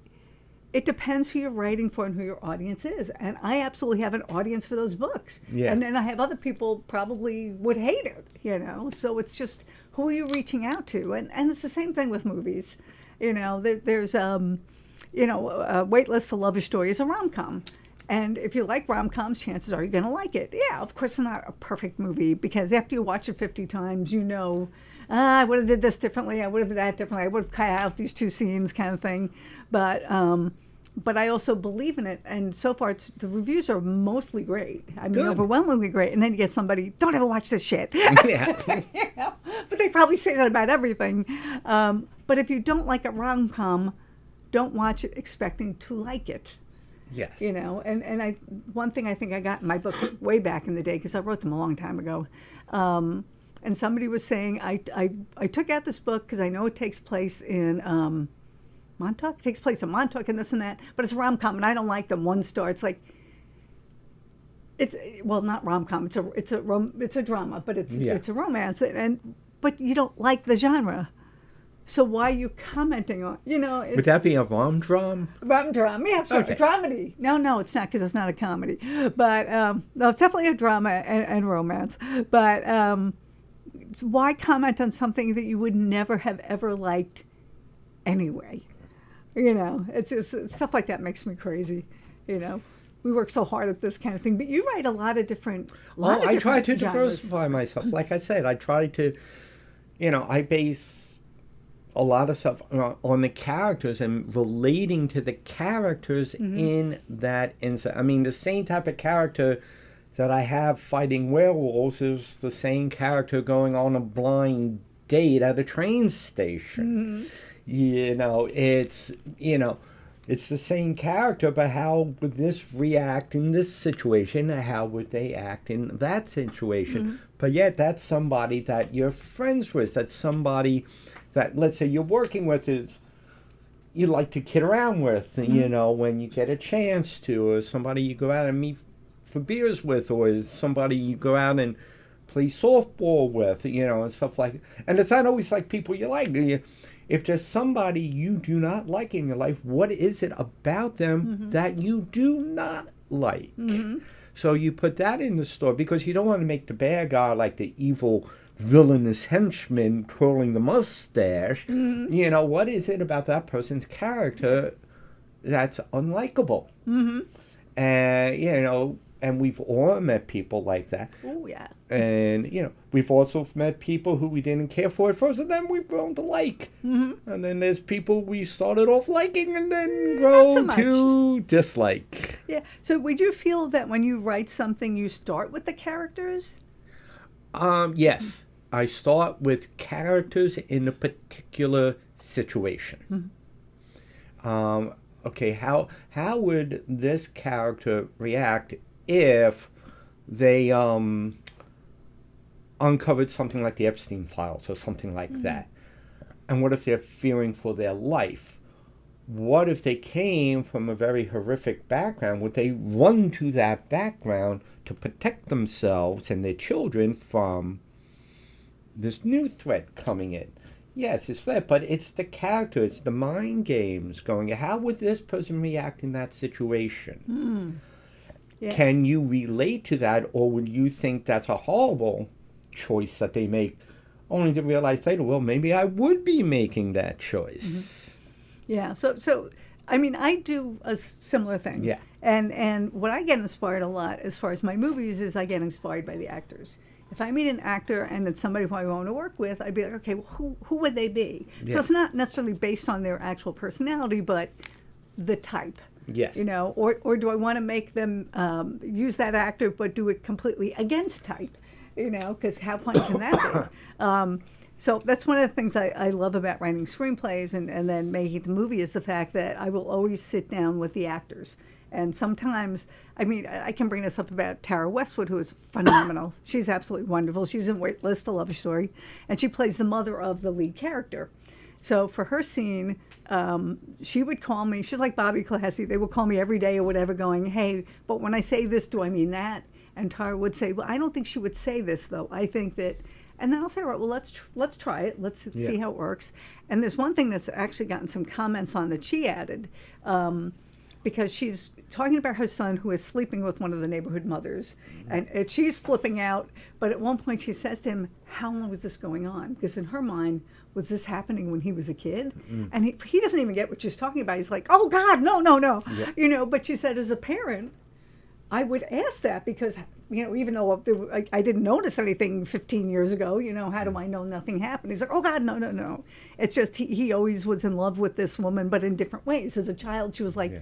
it depends who you're writing for and who your audience is. And I absolutely have an audience for those books. Yeah. And then I have other people probably would hate it, So it's just who are you reaching out to? And it's the same thing with movies. There's, Waitlist, A Love Story is a rom-com. And if you like rom-coms, chances are you're going to like it. Yeah, of course it's not a perfect movie because after you watch it 50 times, I would have did this differently. I would have did that differently. I would have cut out these two scenes kind of thing. But I also believe in it. And so far, the reviews are mostly great. I mean, overwhelmingly great. And then you get somebody, don't ever watch this shit. Yeah. But they probably say that about everything. But if you don't like a rom-com, don't watch it expecting to like it. Yes. One thing I think I got in my books way back in the day, because I wrote them a long time ago, and somebody was saying, I took out this book because I know it takes place in Montauk. It takes place in Montauk and this and that, but it's a rom-com, and I don't like them. 1 star. It's like, well, not rom-com. It's a drama, but it's a romance, but you don't like the genre. So why are you commenting on, Would that be a rom-dram? Rom-dram, yeah, sure. Okay. Dramedy. No, it's not, because it's not a comedy. But, no, it's definitely a drama and romance. But why comment on something that you would never have ever liked anyway? It's just, stuff like that makes me crazy, We work so hard at this kind of thing. But you write a lot of different I try to genres. diversify myself. Like I said, I try to, I base a lot of stuff on the characters and relating to the characters in that instance. I mean, the same type of character that I have fighting werewolves is the same character going on a blind date at a train station. It's the same character, but how would this react in this situation? How would they act in that situation? But yet that's somebody that you're friends with. That's somebody that, let's say, you're working with, is you like to kid around with, when you get a chance to, or somebody you go out and meet for beers with, or is somebody you go out and play softball with, and stuff like that. And it's not always like people you like. If there's somebody you do not like in your life, what is it about them that you do not like? So you put that in the story, because you don't want to make the bad guy like the evil villainous henchman twirling the mustache. What is it about that person's character that's unlikable? And we've all met people like that. Oh, yeah. And, we've also met people who we didn't care for at first, and then we've grown to like. And then there's people we started off liking and then grow to dislike. Yeah. So would you feel that when you write something, you start with the characters? Yes. I start with characters in a particular situation. Okay, how would this character react if they uncovered something like the Epstein files or something like that? And what if they're fearing for their life? What if they came from a very horrific background? Would they run to that background to protect themselves and their children from this new threat coming in? Yes, it's that, but it's the character, it's the mind games going, how would this person react in that situation? Yeah. Can you relate to that, or would you think that's a horrible choice that they make, only to realize later, well, maybe I would be making that choice? Yeah, so I mean, I do a similar thing. Yeah. And what I get inspired a lot as far as my movies is I get inspired by the actors. If I meet an actor and it's somebody who I want to work with, I'd be like, okay, well, who would they be? Yeah. So it's not necessarily based on their actual personality, but the type. Yes. Or do I want to make them use that actor but do it completely against type? Because how fun can that be? So that's one of the things I love about writing screenplays and then making the movie is the fact that I will always sit down with the actors. And sometimes, I mean, I can bring this up about Tara Westwood, who is phenomenal. She's absolutely wonderful. She's in Waitlist, A Love Story, and she plays the mother of the lead character. So for her scene, she would call me. She's like Bobby Classy. They would call me every day or whatever going, hey, but when I say this, do I mean that? And Tara would say, well, I don't think she would say this, though. I think that... And then I'll say, all right, well, let's try it. Let's see how it works. And there's one thing that's actually gotten some comments on that she added, because she's talking about her son who is sleeping with one of the neighborhood mothers. And she's flipping out. But at one point she says to him, how long was this going on? Because in her mind, was this happening when he was a kid? And he doesn't even get what she's talking about. He's like, oh, God, no. Yeah. But she said, as a parent, I would ask that because, even though I didn't notice anything 15 years ago, how do I know nothing happened? He's like, oh, God, no. It's just he always was in love with this woman, but in different ways. As a child, she was like,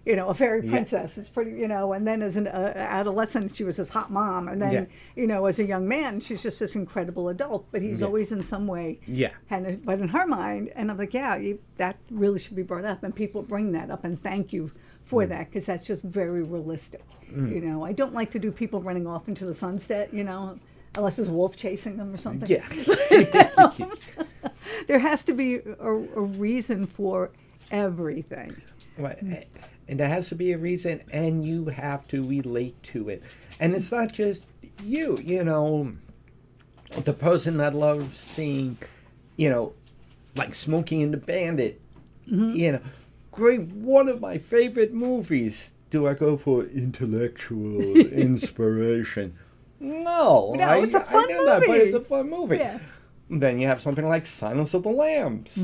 a fairy princess. It's pretty, and then as an adolescent, she was this hot mom. And then, as a young man, she's just this incredible adult. But he's always in some way. Yeah. But in her mind, and I'm like, that really should be brought up. And people bring that up and thank you for that, because that's just very realistic. I don't like to do people running off into the sunset, unless there's a wolf chasing them or something. Yeah. There has to be a reason for everything. Right. And there has to be a reason, and you have to relate to it. And it's not just you, the person that loves seeing, like Smokey and the Bandit, great, one of my favorite movies. Do I go for intellectual inspiration? No, it's a fun I know that, but movie. it's a fun movie. Yeah. Then you have something like Silence of the Lambs,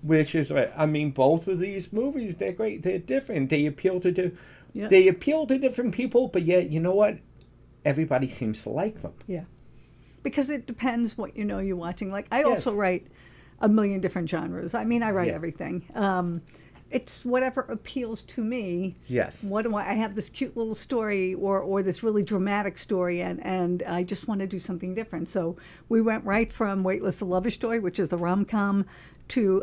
which is, both of these movies, they're great. They're different. They appeal to they appeal to different people, but yet, you know what? Everybody seems to like them. Yeah. Because it depends what you're watching. Like, I also write a million different genres. I write everything. It's whatever appeals to me. Yes. What do I have this cute little story or this really dramatic story, and I just want to do something different. So we went right from Waitlist, a Lover Story, which is the rom-com, to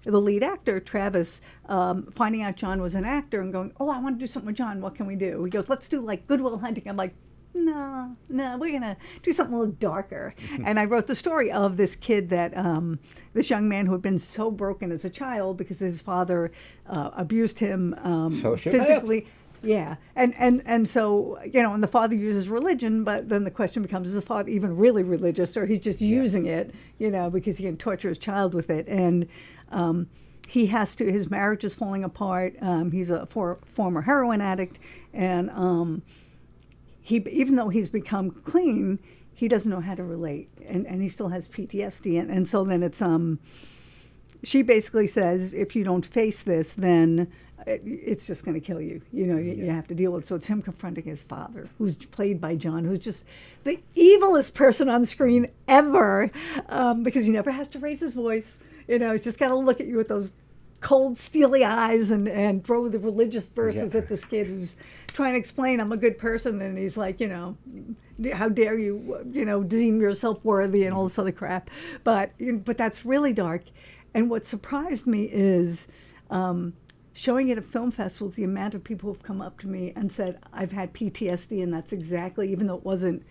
the lead actor, Travis, finding out John was an actor and going, I want to do something with John. What can we do? He goes, let's do like Good Will Hunting. I'm like, no, we're going to do something a little darker. And I wrote the story of this kid that, this young man who had been so broken as a child because his father abused him physically. Yeah. And so, and the father uses religion, but then the question becomes, is the father even really religious, or he's just using it, because he can torture his child with it. And he has to, his marriage is falling apart. He's a former heroin addict, and even though he's become clean, he doesn't know how to relate, and he still has PTSD. And so then it's, she basically says, if you don't face this, then it's just going to kill you. You have to deal with it. So it's him confronting his father, who's played by John, who's just the evilest person on screen ever, because he never has to raise his voice. He's just got to look at you with those cold, steely eyes and throw the religious verses at this kid who's trying to explain, I'm a good person, and he's like, how dare you, deem yourself worthy and all this other crap. But that's really dark. And what surprised me is showing it at film festivals, the amount of people who've come up to me and said, I've had PTSD, and that's exactly, even though it wasn't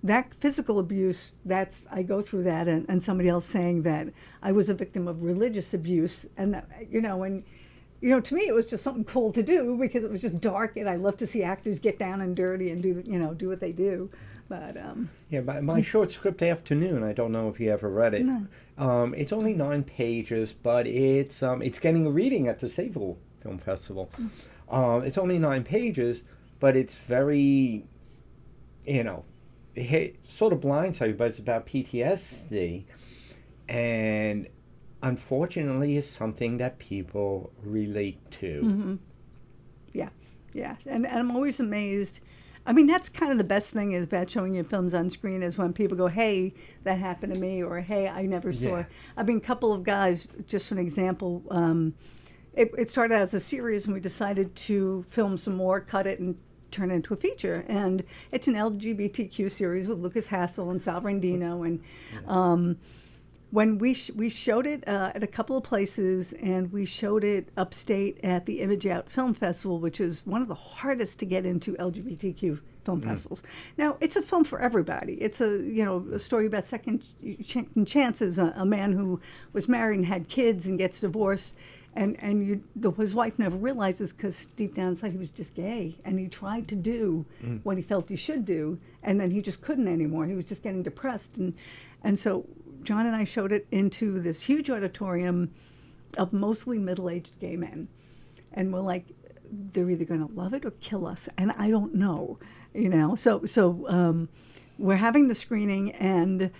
that physical abuse, I go through that, and somebody else saying that I was a victim of religious abuse, and that, to me it was just something cool to do because it was just dark, and I love to see actors get down and dirty and do what they do. But my short script Afternoon, I don't know if you ever read it. No. It's only 9 pages, but it's getting a reading at the Sayville Film Festival. It's only 9 pages, but it's very, it sort of blindsides you, but it's about PTSD, and unfortunately it's something that people relate to. Mm-hmm. Yeah. And I'm always amazed. That's kind of the best thing is about showing your films on screen is when people go, hey, that happened to me, or hey, I never saw. A couple of guys, just for an example, it started out as a series, and we decided to film some more, cut it, and turn it into a feature. And it's an LGBTQ series with Lucas Hassel and Sal Rendino. And when we showed it at a couple of places, and we showed it upstate at the Image Out Film Festival, which is one of the hardest to get into LGBTQ film festivals. Now, it's a film for everybody. It's a story about second chances. A man who was married and had kids and gets divorced, and his wife never realizes because deep down inside he was just gay, and he tried to do what he felt he should do, and then he just couldn't anymore. He was just getting depressed, and so John and I showed it into this huge auditorium of mostly middle-aged gay men, and we're like, they're either going to love it or kill us, and I don't know, So we're having the screening, and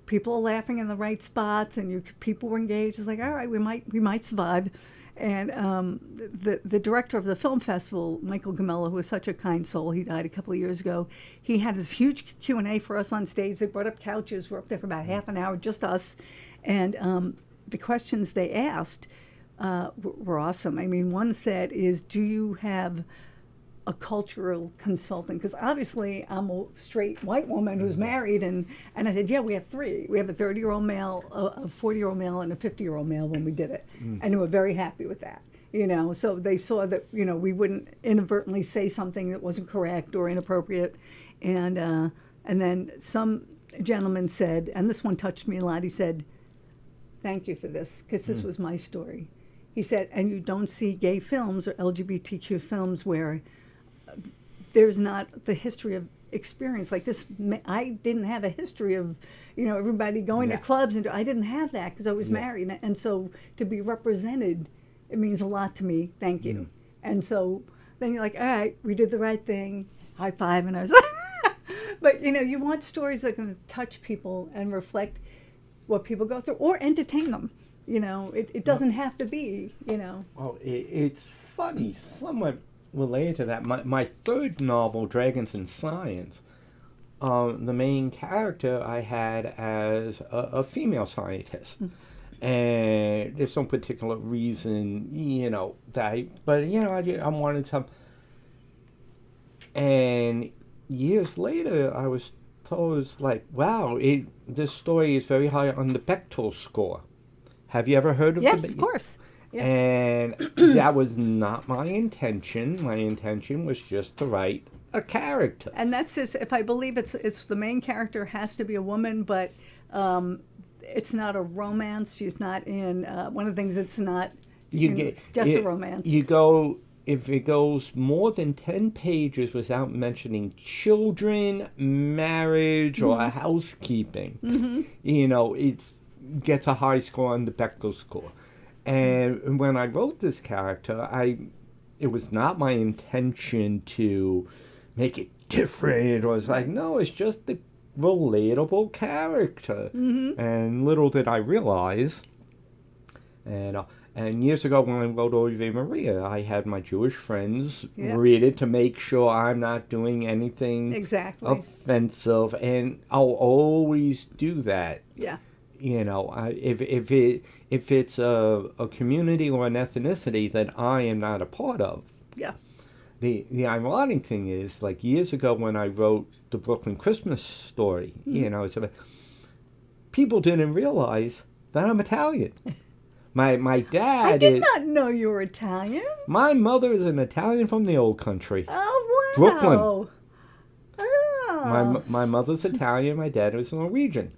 people are laughing in the right spots, and people were engaged. It's like, all right, we might survive. And the director of the film festival, Michael Gamella, who was such a kind soul, he died a couple of years ago. He had this huge Q&A for us on stage. They brought up couches. We're up there for about half an hour, just us. And the questions they asked were awesome. One said is, do you have a cultural consultant? Because obviously I'm a straight white woman who's married, and I said, yeah, we have 3. We have a 30-year-old male, a 40-year-old male, and a 50-year-old male when we did it. And they were very happy with that. So they saw that, we wouldn't inadvertently say something that wasn't correct or inappropriate. And And then some gentleman said, and this one touched me a lot, he said, thank you for this, because this was my story. He said, and you don't see gay films or LGBTQ films where there's not the history of experience like this. I didn't have a history of, everybody going to clubs, and I didn't have that because I was married. And so to be represented, it means a lot to me. Thank you. And so then you're like, all right, we did the right thing. High five. And I was like, but you want stories that can touch people and reflect what people go through or entertain them. It doesn't have to be, Well, it's funny, somewhat related to that. My third novel, Dragons in Science, the main character I had as a female scientist. And there's some particular reason, I wanted some. And years later, I was told, wow, this story is very high on the Bechdel score. Have you ever heard of Yes, of course. Yeah. And that was not my intention. My intention was just to write a character. And that's just, if I believe it's the main character has to be a woman, but it's not a romance. She's not in, one of the things it's not a romance. If it goes more than 10 pages without mentioning children, marriage, or housekeeping, it gets a high score on the Bechdel score. And when I wrote this character, it was not my intention to make it different. Or it's like, no, it's just the relatable character. And little did I realize, and years ago when I wrote Ave Maria, I had my Jewish friends read it to make sure I'm not doing anything offensive, and I'll always do that. Yeah. If it's a community or an ethnicity that I am not a part of. Yeah. The ironic thing is, years ago when I wrote the Brooklyn Christmas story, people didn't realize that I'm Italian. My dad I did not know you were Italian. My mother is an Italian from the old country. Oh, wow. Brooklyn. Oh. My mother's Italian, my dad was Norwegian.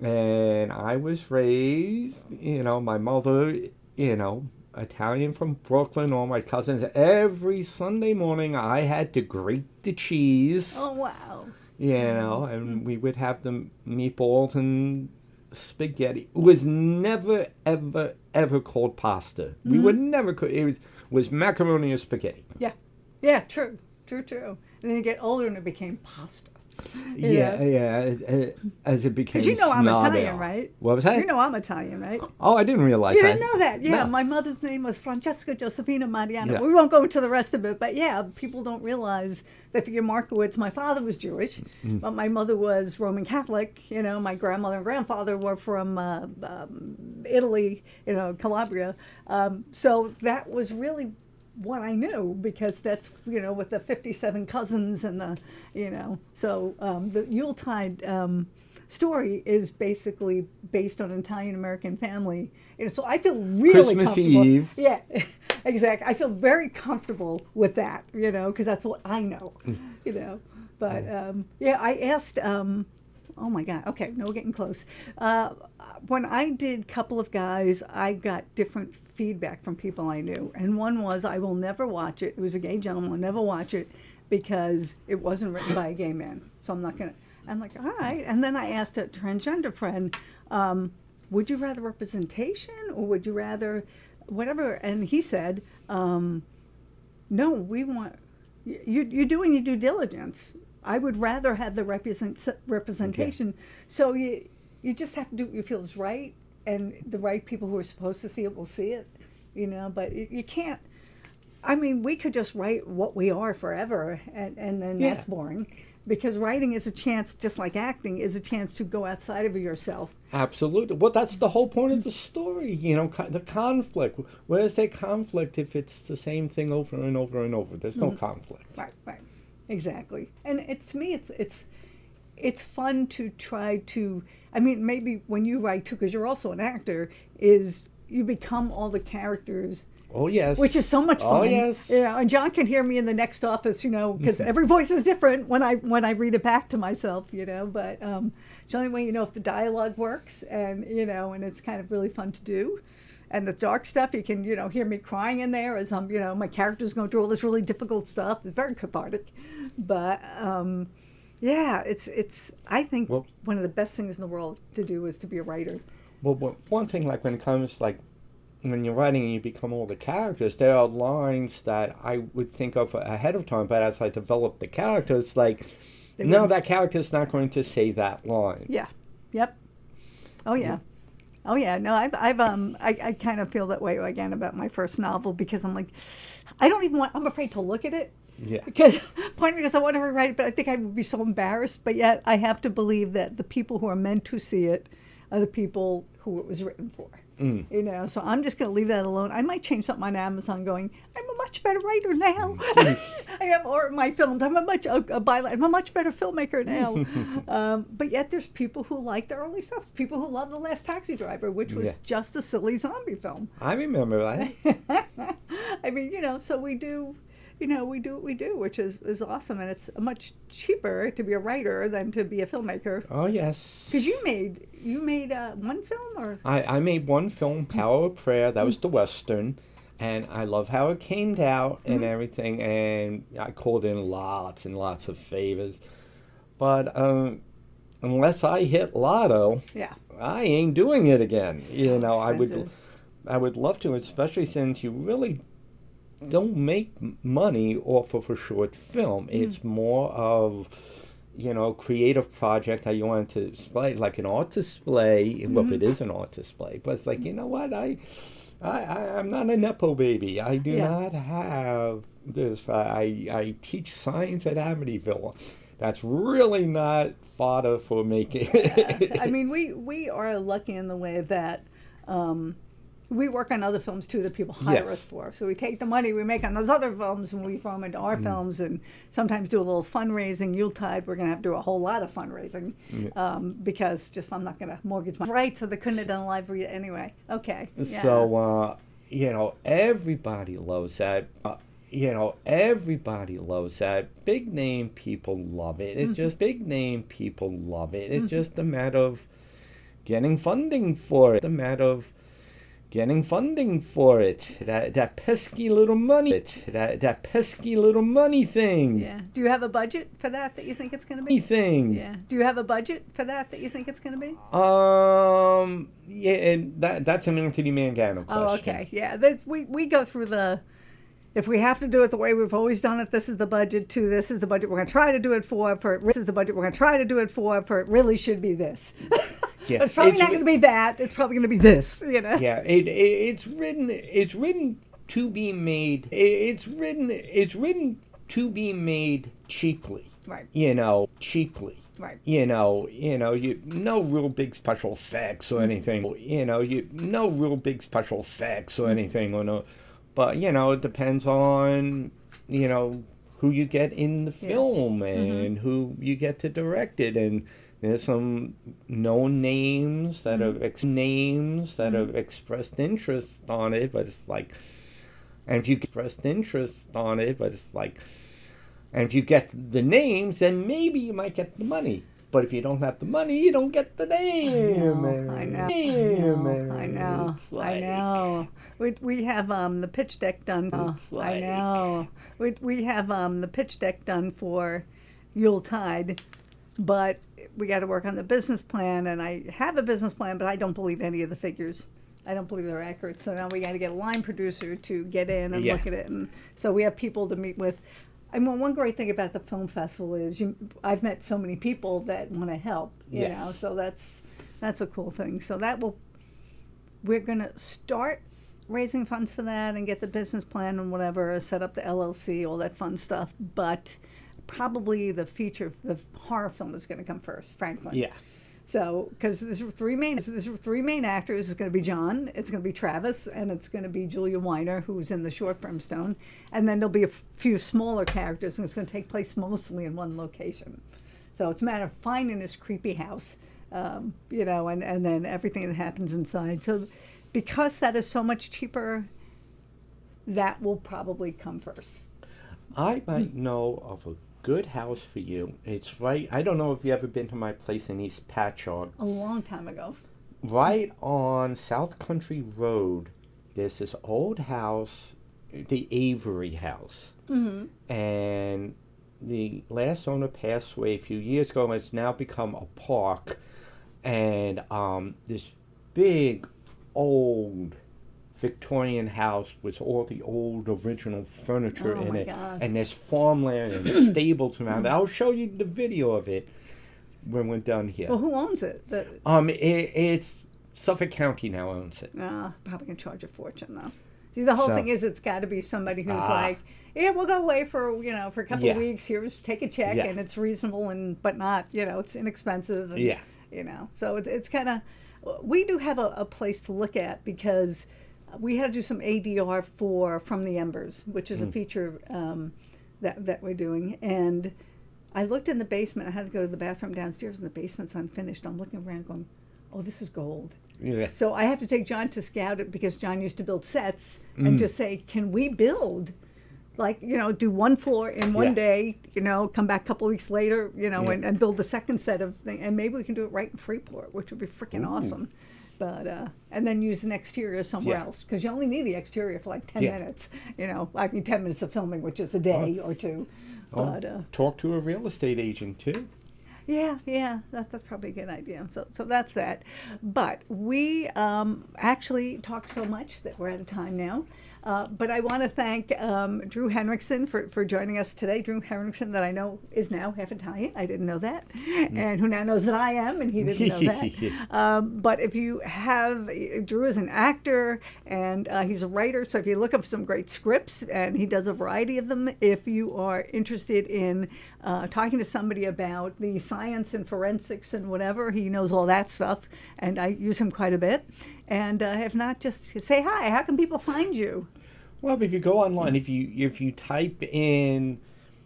And I was raised, my mother, Italian from Brooklyn, all my cousins. Every Sunday morning I had to grate the cheese. Oh, wow. And we would have the meatballs and spaghetti. It was never, ever, ever called pasta. We would never cook. It was macaroni or spaghetti. Yeah. Yeah, true. And then you get older and it became pasta. Yeah. As it became Because I'm snobby. Italian, right? What was that? I'm Italian, right? Oh, I didn't realize You that. didn't know that? Yeah, No. my mother's name was Francesca Josefina Mariana. Yeah. We won't go into the rest of it, but yeah, people don't realize that for your Markowitz, my father was Jewish, but my mother was Roman Catholic. My grandmother and grandfather were from Italy, Calabria. So that was really what I knew, because that's, with the 57 cousins and the, so the Yuletide story is basically based on an Italian-American family. So I feel really Christmas comfortable. Eve. Yeah, exactly. I feel very comfortable with that, because that's what I know, But, I asked, oh my God, okay, no, we're getting close. When I did a couple of guys, I got different feedback from people I knew. And one was, I will never watch it. It was a gay gentleman. I'll never watch it because it wasn't written by a gay man. So I'm not going to. I'm like, all right. And then I asked a transgender friend, would you rather representation or would you rather whatever? And he said, no, we want, you're doing your due diligence. I would rather have the representation. Okay. So you just have to do what you feel is right. And the right people who are supposed to see it will see it, but you can't. I mean, we could just write what we are forever, and then that's boring. Because writing is a chance, just like acting, is a chance to go outside of yourself. Absolutely. Well, that's the whole point of the story, the conflict. Where's that conflict if it's the same thing over and over and over? There's no conflict. Right. Exactly. And to me, it's fun to try to, maybe when you write too, because you're also an actor, is you become all the characters. Oh, yes. Which is so much fun. Oh, yes. Yeah, and John can hear me in the next office, because every voice is different when I read it back to myself, But it's the only way you know if the dialogue works, and and it's kind of really fun to do. And the dark stuff, you can hear me crying in there as my character's going through all this really difficult stuff. It's very cathartic, but yeah, it's I think one of the best things in the world to do is to be a writer. Well, one thing, like when it comes when you're writing and you become all the characters, there are lines that I would think of ahead of time, but as I develop the character, it's like, no, that character's not going to say that line. Yeah. Yep. Oh yeah. Oh yeah. No, I kind of feel that way again about my first novel, because I'm like, I'm afraid to look at it. Yeah. Because I want to rewrite it, but I think I would be so embarrassed. But yet I have to believe that the people who are meant to see it are the people who it was written for. So I'm just going to leave that alone. I might change something on Amazon going, I'm a much better writer now. Or my films, I'm a much better filmmaker now. But yet there's people who like the early stuff, people who love The Last Taxi Driver, which was just a silly zombie film. I remember that. I mean, so we do. We do what we do, which is awesome, and it's much cheaper to be a writer than to be a filmmaker. Oh, yes. Because you made one film, or I made one film, Power of Prayer. That was the Western, and I love how it came out and everything. And I called in lots and lots of favors, but unless I hit lotto, I ain't doing it again. Expensive. I would love to, especially since you really don't make money off of a short film. It's more of creative project that you want to display, like an art display. Well, it is an art display, but it's like, what, I'm not a nepo baby. I do not have this. I teach science at Amityville. That's really not fodder for making I mean, we are lucky in the way that we work on other films too that people hire us for. So we take the money we make on those other films and we throw them into our films, and sometimes do a little fundraising. Yuletide, we're going to have to do a whole lot of fundraising because I'm not going to mortgage my rights, so they couldn't have done a live read anyway. Okay. Yeah. So, everybody loves that. Everybody loves that. Big name people love it. It's just big name people love it. It's just a matter of getting funding for it. Getting funding for it. That pesky little money. That pesky little money thing. Yeah. Do you have a budget for that you think it's going to be? Yeah. Do you have a budget for that you think it's going to be? Yeah, and that's an Anthony Mangano question. Oh, okay. Yeah. We go through if we have to do it the way we've always done it, this is the budget. This is the budget we're going to try to do it for. This is the budget we're going to try to do it for. It really should be this. Yeah, it's probably not going to be that. It's probably going to be this. Yeah, it's written to be made. It's written to be made cheaply. Right. Cheaply. Right. No real big special effects or anything. No real big special effects or anything. But it depends on who you get in the film and who you get to direct it, and there's some known names that have expressed interest on it, but it's like, and if you get the names, then maybe you might get the money. But if you don't have the money, you don't get the name. I know. I know. We have the pitch deck done. I know. We have the pitch deck done for Yuletide, but we got to work on the business plan. And I have a business plan, but I don't believe any of the figures. I don't believe they're accurate. So now we got to get a line producer to get in and look at it. And so we have people to meet with. I mean, one great thing about the film festival is I've met so many people that want to help, you know, so that's a cool thing. So we're going to start raising funds for that and get the business plan and whatever, set up the LLC, all that fun stuff. But probably the horror film is going to come first, frankly. Yeah. So, because there's three main actors. It's going to be John, it's going to be Travis, and it's going to be Julia Weiner, who's in the short Brimstone. And then there'll be a few smaller characters, and it's going to take place mostly in one location. So it's a matter of finding this creepy house, and then everything that happens inside. So because that is so much cheaper, that will probably come first. I might know of a good house for you. It's right, I don't know if you've ever been to my place in East Patchogue. A long time ago. Right on South Country Road, there's this old house, the Avery House. Mm-hmm. And the last owner passed away a few years ago, and it's now become a park. And this big, old Victorian house with all the old original furniture in it. God. And there's farmland and stables around it. I'll show you the video of it when we're done here. Well, who owns it? It's Suffolk County now owns it. Probably can charge a fortune though. See, the whole thing is it's got to be somebody who's like, yeah, we'll go away for for a couple of weeks. Here's take a check, and it's reasonable but not it's inexpensive. And, so it's kind of, we do have a place to look at because we had to do some ADR for From the Embers, which is a feature that we're doing, and I looked in the basement. I had to go to the bathroom downstairs, and the basement's unfinished. I'm looking around going, oh, this is gold. Yeah. So I have to take John to scout it because John used to build sets and just say, can we build, do one floor in one day, come back a couple weeks later, and build the second set of things. And maybe we can do it right in Freeport, which would be freaking awesome. But and then use an exterior somewhere else because you only need the exterior for like 10 minutes. 10 minutes of filming, which is a day or two. But talk to a real estate agent too. Yeah, that's probably a good idea. So that's that. But we actually talked so much that we're out of time now. But I want to thank Drew Henriksen for joining us today. Drew Henriksen, that I know is now half Italian. I didn't know that. And who now knows that I am, and he didn't know that. But if you have, Drew is an actor, and he's a writer, so if you're looking for some great scripts, and he does a variety of them, if you are interested in talking to somebody about the science and forensics and whatever, he knows all that stuff, and I use him quite a bit. And if not, just say hi. How can people find you? Well, if you go online, if you type in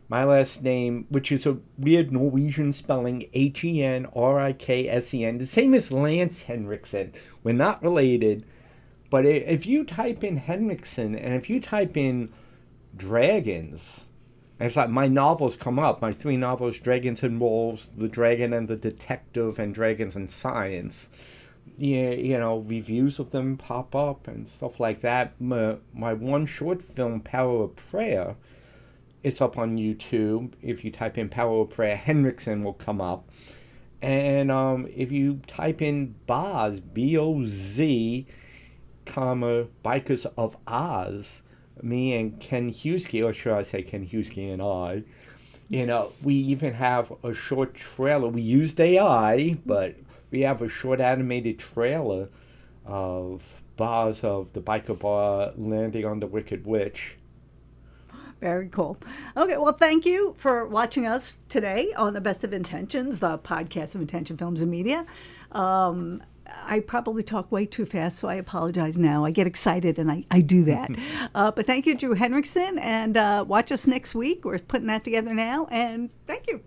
my last name, which is a weird Norwegian spelling, Henriksen, the same as Lance Henriksen. We're not related. But if you type in Henriksen, and if you type in dragons, and it's like my novels come up, my 3 novels, Dragons and Wolves, The Dragon and the Detective, and Dragons and Science. Reviews of them pop up and stuff like that. My one short film, Power of Prayer, is up on YouTube. If you type in Power of Prayer, Henriksen will come up. And if you type in Boz, B-O-Z, Bikers of Oz, me and Ken Hughesky, or should I say Ken Hughesky and I, we even have a short trailer. We used AI, but we have a short animated trailer of Boz of the biker bar landing on the Wicked Witch. Very cool. Okay, well, thank you for watching us today on The Best of Intentions, the podcast of Intention Films and Media. I probably talk way too fast, so I apologize now. I get excited, and I do that. But thank you, Drew Henriksen, and watch us next week. We're putting that together now, and thank you.